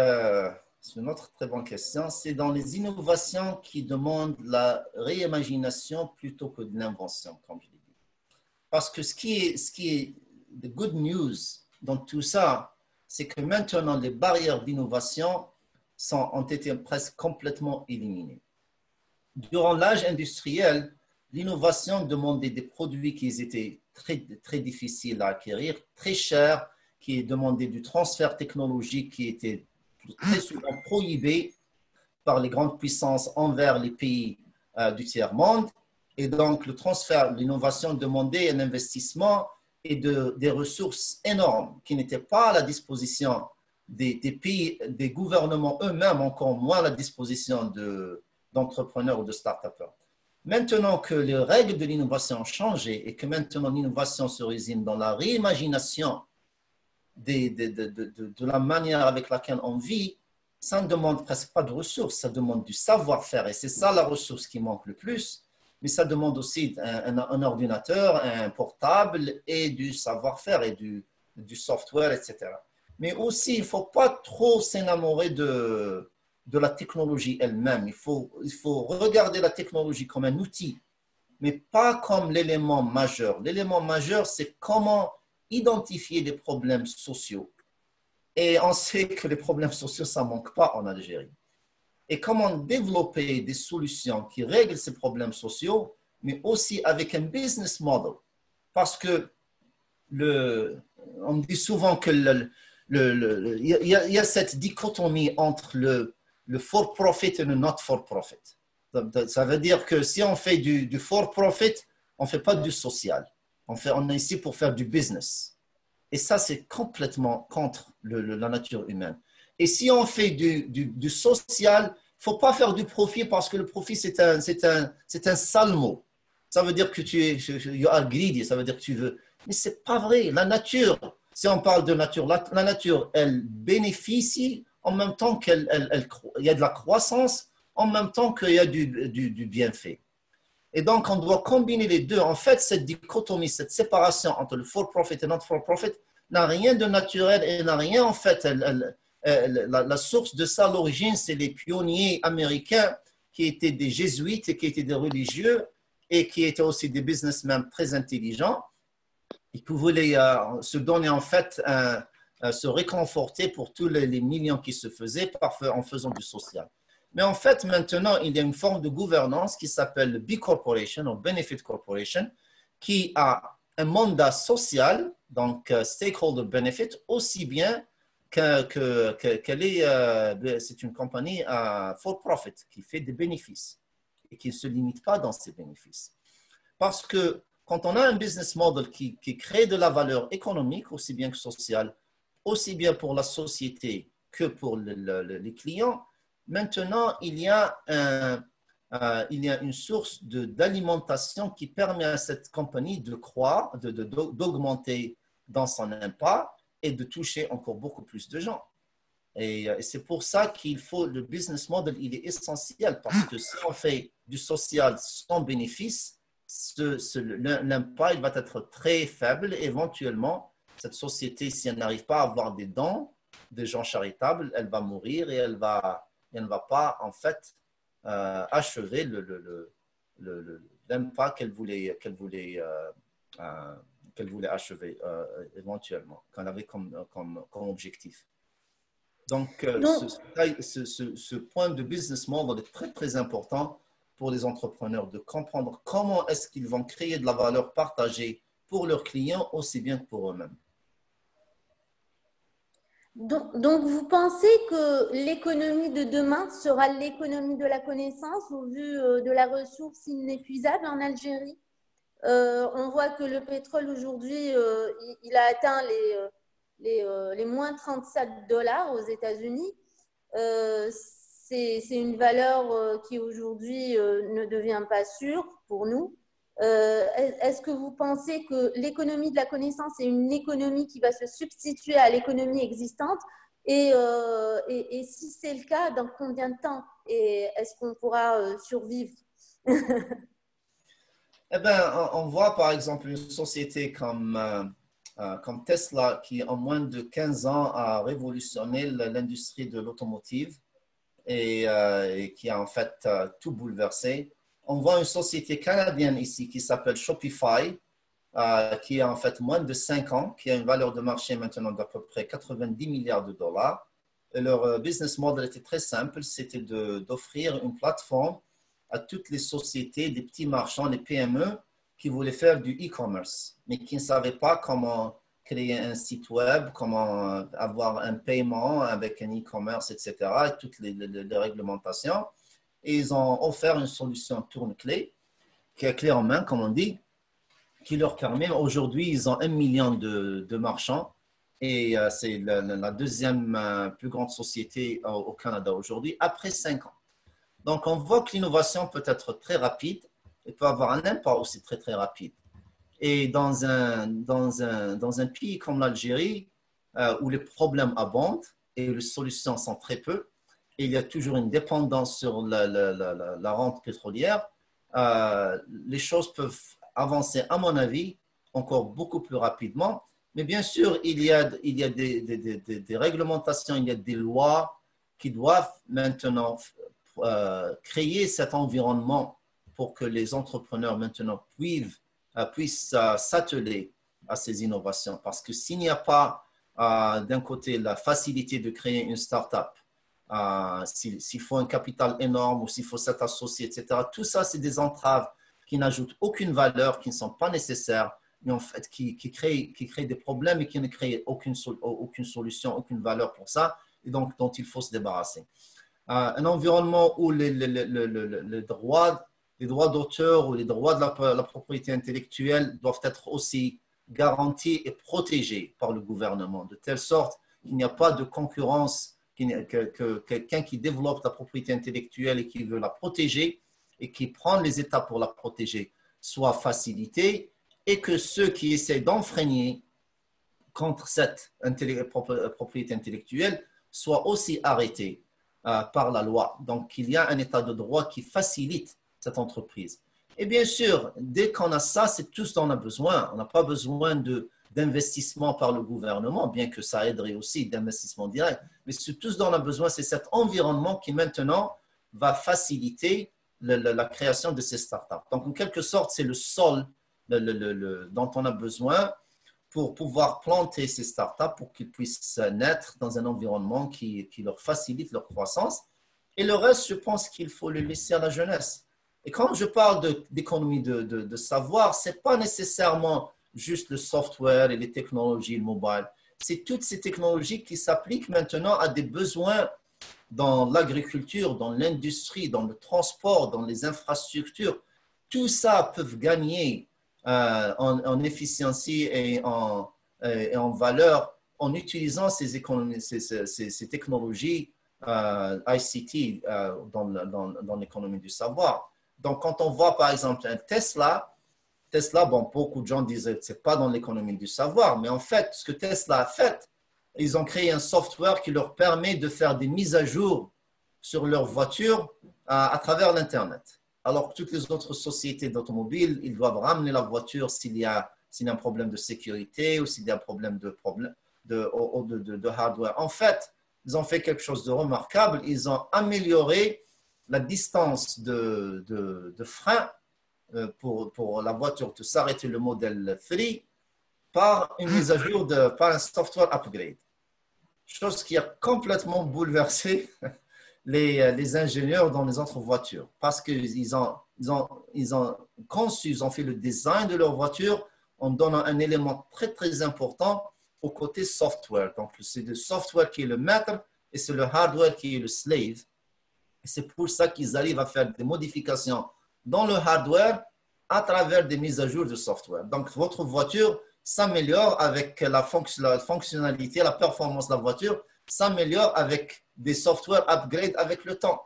une autre très bonne question. C'est dans les innovations qui demandent la réimagination plutôt que de l'invention, comme je l'ai dit. Parce que ce qui est the good news dans tout ça, c'est que maintenant, les barrières d'innovation ont été presque complètement éliminées. Durant l'âge industriel, l'innovation demandait des produits qui étaient très, très difficiles à acquérir, très chers, qui demandaient du transfert technologique qui était très souvent prohibé par les grandes puissances envers les pays du tiers-monde. Et donc, le transfert, l'innovation demandait un investissement et des ressources énormes qui n'étaient pas à la disposition des pays, des gouvernements eux-mêmes, encore moins à la disposition d'entrepreneurs ou de start-upers. Maintenant que les règles de l'innovation ont changé et que maintenant l'innovation se résume dans la réimagination de la manière avec laquelle on vit, ça ne demande presque pas de ressources, ça demande du savoir-faire et c'est ça la ressource qui manque le plus. Mais ça demande aussi un ordinateur, un portable et du savoir-faire et du software, etc. Mais aussi, il ne faut pas trop s'enamorer de la technologie elle-même. Il faut regarder la technologie comme un outil, mais pas comme l'élément majeur. L'élément majeur, c'est comment identifier des problèmes sociaux. Et on sait que les problèmes sociaux, ça ne manque pas en Algérie. Et comment développer des solutions qui règlent ces problèmes sociaux, mais aussi avec un business model. Parce que on dit souvent qu'il y a cette dichotomie entre le for-profit et le not for-profit. Ça veut dire que si on fait du for-profit, on ne fait pas du social. On est ici pour faire du business. Et ça, c'est complètement contre la nature humaine. Et si on fait du social, il ne faut pas faire du profit parce que le profit, c'est un sale mot. Ça veut dire que you are greedy, ça veut dire que tu veux. Mais ce n'est pas vrai. La nature, si on parle de nature, la nature, elle bénéficie en même temps qu'il y a de la croissance, en même temps qu'il y a du bienfait. Et donc, on doit combiner les deux. En fait, cette dichotomie, cette séparation entre le for-profit et not for-profit n'a rien de naturel et n'a rien, en fait, la source de ça, l'origine, c'est les pionniers américains qui étaient des jésuites et qui étaient des religieux et qui étaient aussi des businessmen très intelligents et qui voulaient se donner, en fait, se réconforter pour tous les millions qui se faisaient en faisant du social. Mais en fait, maintenant, il y a une forme de gouvernance qui s'appelle le B Corporation ou Benefit Corporation qui a un mandat social, donc stakeholder benefit, aussi bien qu'elle est, c'est une compagnie for profit qui fait des bénéfices et qui ne se limite pas dans ses bénéfices. Parce que quand on a un business model qui crée de la valeur économique, aussi bien que sociale, aussi bien pour la société que pour les clients, maintenant, il y a une source d'alimentation qui permet à cette compagnie de croître, d'augmenter dans son impact et de toucher encore beaucoup plus de gens. Et c'est pour ça qu'il faut, le business model, il est essentiel parce que si on fait du social sans bénéfice, l'impact il va être très faible. Éventuellement, cette société, si elle n'arrive pas à avoir des dons, des gens charitables, elle va mourir et elle ne va pas, en fait, achever l'impact qu'elle voulait achever éventuellement, qu'on avait comme objectif. Donc, ce point de business model est très, très important pour les entrepreneurs de comprendre comment est-ce qu'ils vont créer de la valeur partagée pour leurs clients aussi bien que pour eux-mêmes. Donc, vous pensez que l'économie de demain sera l'économie de la connaissance au vu de la ressource inépuisable en Algérie? On voit que le pétrole aujourd'hui, il a atteint les moins 37 $ aux États-Unis. C'est une valeur qui aujourd'hui ne devient pas sûre pour nous. Est-ce que vous pensez que l'économie de la connaissance est une économie qui va se substituer à l'économie existante et si c'est le cas, dans combien de temps est-ce qu'on pourra survivre? Eh bien, on voit par exemple une société comme Tesla qui en moins de 15 ans a révolutionné l'industrie de l'automotive et qui a en fait tout bouleversé. On voit une société canadienne ici qui s'appelle Shopify, qui a en fait moins de 5 ans, qui a une valeur de marché maintenant d'à peu près 90 milliards de dollars. Et leur business model était très simple, c'était d'offrir une plateforme à toutes les sociétés, des petits marchands, les PME, qui voulaient faire du e-commerce, mais qui ne savaient pas comment créer un site web, comment avoir un paiement avec un e-commerce, etc., et toutes les réglementations. Et ils ont offert une solution tourne-clé, qui est clé en main, comme on dit, qui leur permet, aujourd'hui, ils ont 1 million de marchands, et c'est la deuxième plus grande société au Canada aujourd'hui, après 5 ans. Donc, on voit que l'innovation peut être très rapide et peut avoir un impact aussi très, très rapide. Et dans un pays comme l'Algérie, où les problèmes abondent et les solutions sont très peu, et il y a toujours une dépendance sur la rente pétrolière, les choses peuvent avancer, à mon avis, encore beaucoup plus rapidement. Mais bien sûr, il y a des réglementations, il y a des lois qui doivent maintenant créer cet environnement pour que les entrepreneurs maintenant puissent s'atteler à ces innovations. Parce que s'il n'y a pas d'un côté la facilité de créer une start-up, s'il faut un capital énorme ou s'il faut s'être associé, etc., tout ça, c'est des entraves qui n'ajoutent aucune valeur, qui ne sont pas nécessaires, mais en fait qui créent des problèmes et qui ne créent aucune solution, aucune valeur pour ça, et donc dont il faut se débarrasser. Un environnement où les droits d'auteur ou les droits de la propriété intellectuelle doivent être aussi garantis et protégés par le gouvernement, de telle sorte qu'il n'y a pas de concurrence, que quelqu'un qui développe la propriété intellectuelle et qui veut la protéger et qui prend les étapes pour la protéger soit facilité et que ceux qui essaient d'enfreigner contre cette propriété intellectuelle soient aussi arrêtés par la loi. Donc, il y a un état de droit qui facilite cette entreprise. Et bien sûr, dès qu'on a ça, c'est tout ce dont on a besoin. On n'a pas besoin d'investissement par le gouvernement, bien que ça aiderait aussi d'investissement direct. Mais tout ce dont on a besoin, c'est cet environnement qui maintenant va faciliter la création de ces startups. Donc, en quelque sorte, c'est le sol dont on a besoin pour pouvoir planter ces startups pour qu'ils puissent naître dans un environnement qui leur facilite leur croissance. Et le reste, je pense qu'il faut le laisser à la jeunesse. Et quand je parle d'économie de savoir, ce n'est pas nécessairement juste le software et les technologies, le mobile. C'est toutes ces technologies qui s'appliquent maintenant à des besoins dans l'agriculture, dans l'industrie, dans le transport, dans les infrastructures. Tout ça peut gagner en efficiency et en valeur en utilisant ces technologies ICT dans l'économie du savoir. Donc, quand on voit par exemple un Tesla, bon, beaucoup de gens disent que ce n'est pas dans l'économie du savoir, mais en fait, ce que Tesla a fait, ils ont créé un software qui leur permet de faire des mises à jour sur leur voiture à travers l'Internet. Alors que toutes les autres sociétés d'automobiles, ils doivent ramener la voiture s'il y a un problème de sécurité ou s'il y a un problème de hardware. En fait, ils ont fait quelque chose de remarquable. Ils ont amélioré la distance de frein pour la voiture de s'arrêter le modèle 3 par une mise à jour, par un software upgrade. Chose qui a complètement bouleversé les ingénieurs dans les autres voitures parce qu'ils ont conçu, ils ont fait le design de leur voiture en donnant un élément très, très important au côté software. Donc, c'est le software qui est le maître et c'est le hardware qui est le slave. Et c'est pour ça qu'ils arrivent à faire des modifications dans le hardware à travers des mises à jour de software. Donc, votre voiture s'améliore avec la fonctionnalité, la performance de la voiture s'améliore avec des software upgrades avec le temps.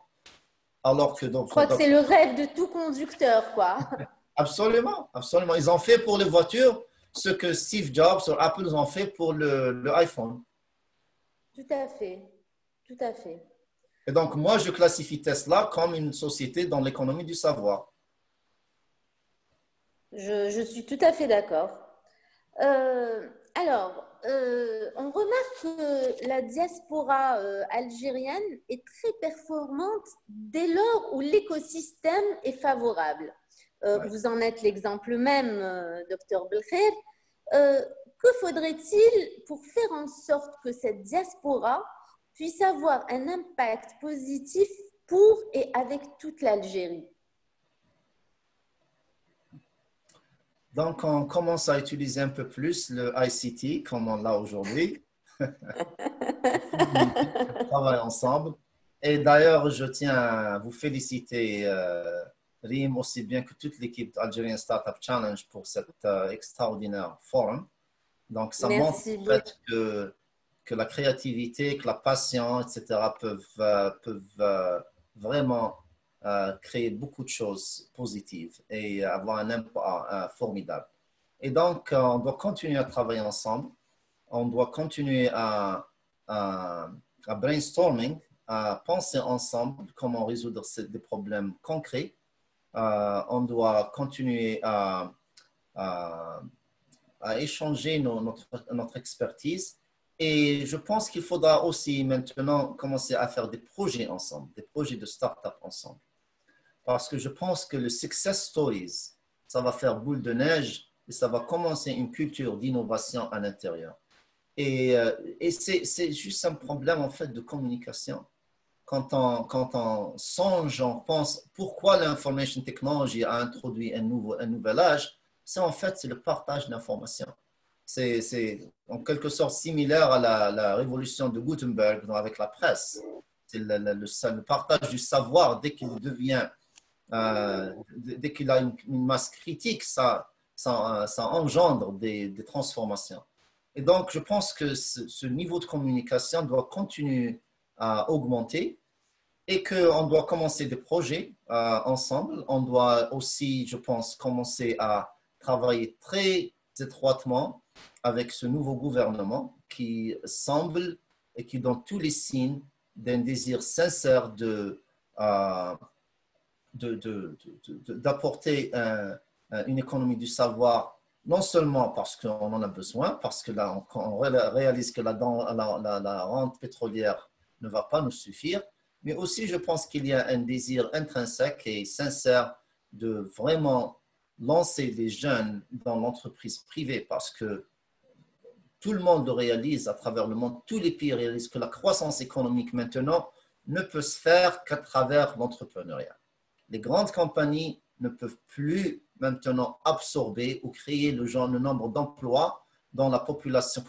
Alors que donc, je crois que c'est le rêve de tout conducteur, quoi. Absolument, absolument. Ils ont fait pour les voitures ce que Steve Jobs ou Apple ont fait pour le iPhone. Tout à fait, tout à fait. Et donc, moi, je classifie Tesla comme une société dans l'économie du savoir. Je suis tout à fait d'accord. Alors, on remarque que la diaspora algérienne est très performante dès lors où l'écosystème est favorable. Ouais. Vous en êtes l'exemple même, Dr Belkhir. Que faudrait-il pour faire en sorte que cette diaspora puisse avoir un impact positif pour et avec toute l'Algérie? Donc, on commence à utiliser un peu plus le ICT comme on l'a aujourd'hui. On travaille ensemble. Et d'ailleurs, je tiens à vous féliciter, Rim, aussi bien que toute l'équipe Algerian Startup Challenge pour cet extraordinaire forum. Donc, ça montre en fait que la créativité, que la passion, etc. peuvent vraiment créer beaucoup de choses positives et avoir un impact formidable. Et donc, on doit continuer à travailler ensemble. On doit continuer à brainstorming, à penser ensemble comment résoudre des problèmes concrets. On doit continuer à échanger notre expertise. Et je pense qu'il faudra aussi maintenant commencer à faire des projets ensemble, des projets de start-up ensemble. Parce que je pense que le success stories, ça va faire boule de neige et ça va commencer une culture d'innovation à l'intérieur. Et c'est juste un problème en fait de communication. Quand on songe, on pense pourquoi l'information technology a introduit un nouvel âge, c'est en fait c'est le partage d'informations. C'est en quelque sorte similaire à la révolution de Gutenberg avec la presse. C'est le partage du savoir dès qu'il devient, dès qu'il a une masse critique, ça engendre des transformations. Et donc, je pense que ce niveau de communication doit continuer à augmenter et qu'on doit commencer des projets ensemble. On doit aussi, je pense, commencer à travailler très étroitement avec ce nouveau gouvernement qui semble et qui donne tous les signes d'un désir sincère d'apporter une économie du savoir, non seulement parce qu'on en a besoin, parce que là, on réalise que la rente pétrolière ne va pas nous suffire, mais aussi, je pense qu'il y a un désir intrinsèque et sincère de vraiment lancer les jeunes dans l'entreprise privée parce que tout le monde le réalise à travers le monde, tous les pays réalisent que la croissance économique maintenant ne peut se faire qu'à travers l'entrepreneuriat. Les grandes compagnies ne peuvent plus maintenant absorber ou créer le nombre d'emplois dont la population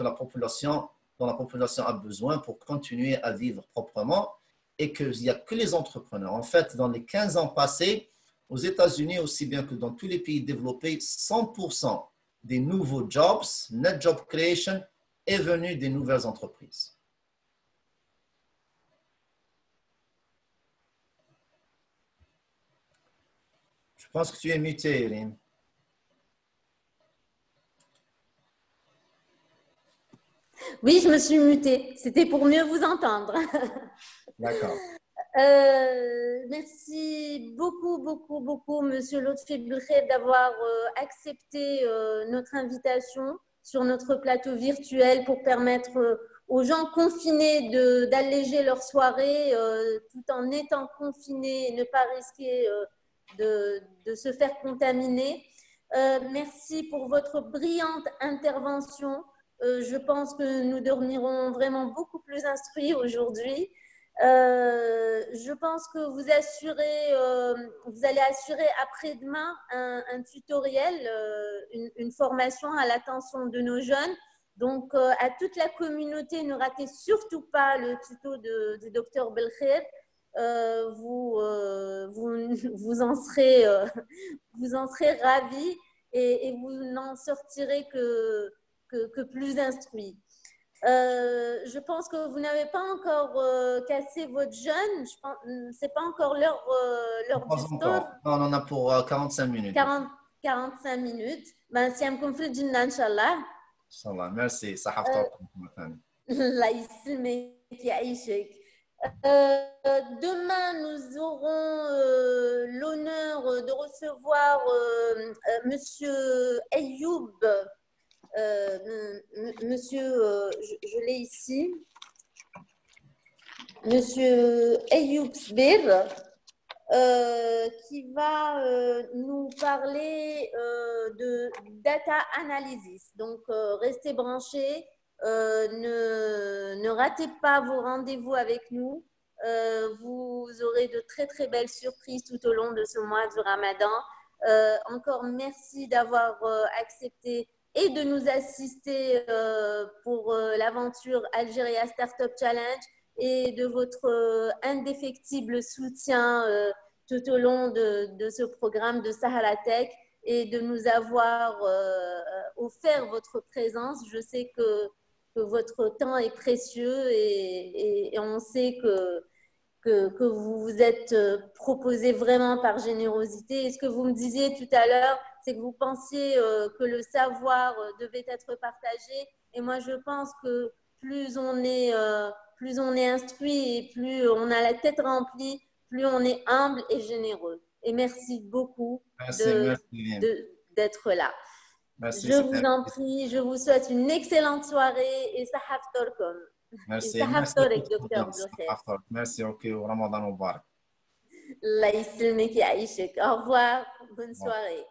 a besoin pour continuer à vivre proprement, et qu'il n'y a que les entrepreneurs. En fait, dans les 15 ans passés, aux États-Unis, aussi bien que dans tous les pays développés, 100% des nouveaux jobs, net job creation, est venu des nouvelles entreprises. Je pense que tu es muté, Irine. Oui, je me suis mutée. C'était pour mieux vous entendre. D'accord. Merci beaucoup, Monsieur Lotfi Belkhir, d'avoir accepté notre invitation sur notre plateau virtuel pour permettre aux gens confinés d'alléger leur soirée tout en étant confinés et ne pas risquer de se faire contaminer. Merci pour votre brillante intervention. Je pense que nous dormirons vraiment beaucoup plus instruits aujourd'hui. Je pense que vous allez assurer après-demain un tutoriel, une formation à l'attention de nos jeunes. Donc, à toute la communauté, ne ratez surtout pas le tuto du docteur Belkhir. Vous en serez ravis et vous n'en sortirez que plus instruits. Je pense que vous n'avez pas encore cassé votre jeûne. C'est pas encore l'heure du sport. Non, on en a pour 45 minutes. 45 minutes. Ben, si on conflit le Inch'Allah. Inch'Allah. Merci. صحفتك. الله يسلمك يعيشك. Demain, nous aurons l'honneur de recevoir Monsieur Ayoub. Monsieur, je l'ai ici, Monsieur Ayoub Sbir, qui va nous parler de data analysis. Donc, restez branchés, ne ratez pas vos rendez-vous avec nous. Vous aurez de très belles surprises tout au long de ce mois du Ramadan. Encore merci d'avoir accepté et de nous assister pour l'aventure Algérie Startup Challenge et de votre indéfectible soutien tout au long de ce programme de SAHRATECH et de nous avoir offert votre présence. Je sais que votre temps est précieux et on sait que vous vous êtes proposé vraiment par générosité. Et ce que vous me disiez tout à l'heure, c'est que vous pensiez que le savoir devait être partagé. Et moi, je pense que plus on est instruit et plus on a la tête remplie, plus on est humble et généreux. Et merci beaucoup d'être là. Merci, je vous en prie, je vous souhaite une excellente soirée et SAHRATECH. Merci. دكتور بالخير. Merci, ok, Ramadan Mubarak. الله يسلمك يعيشك. Au revoir, bonne soirée.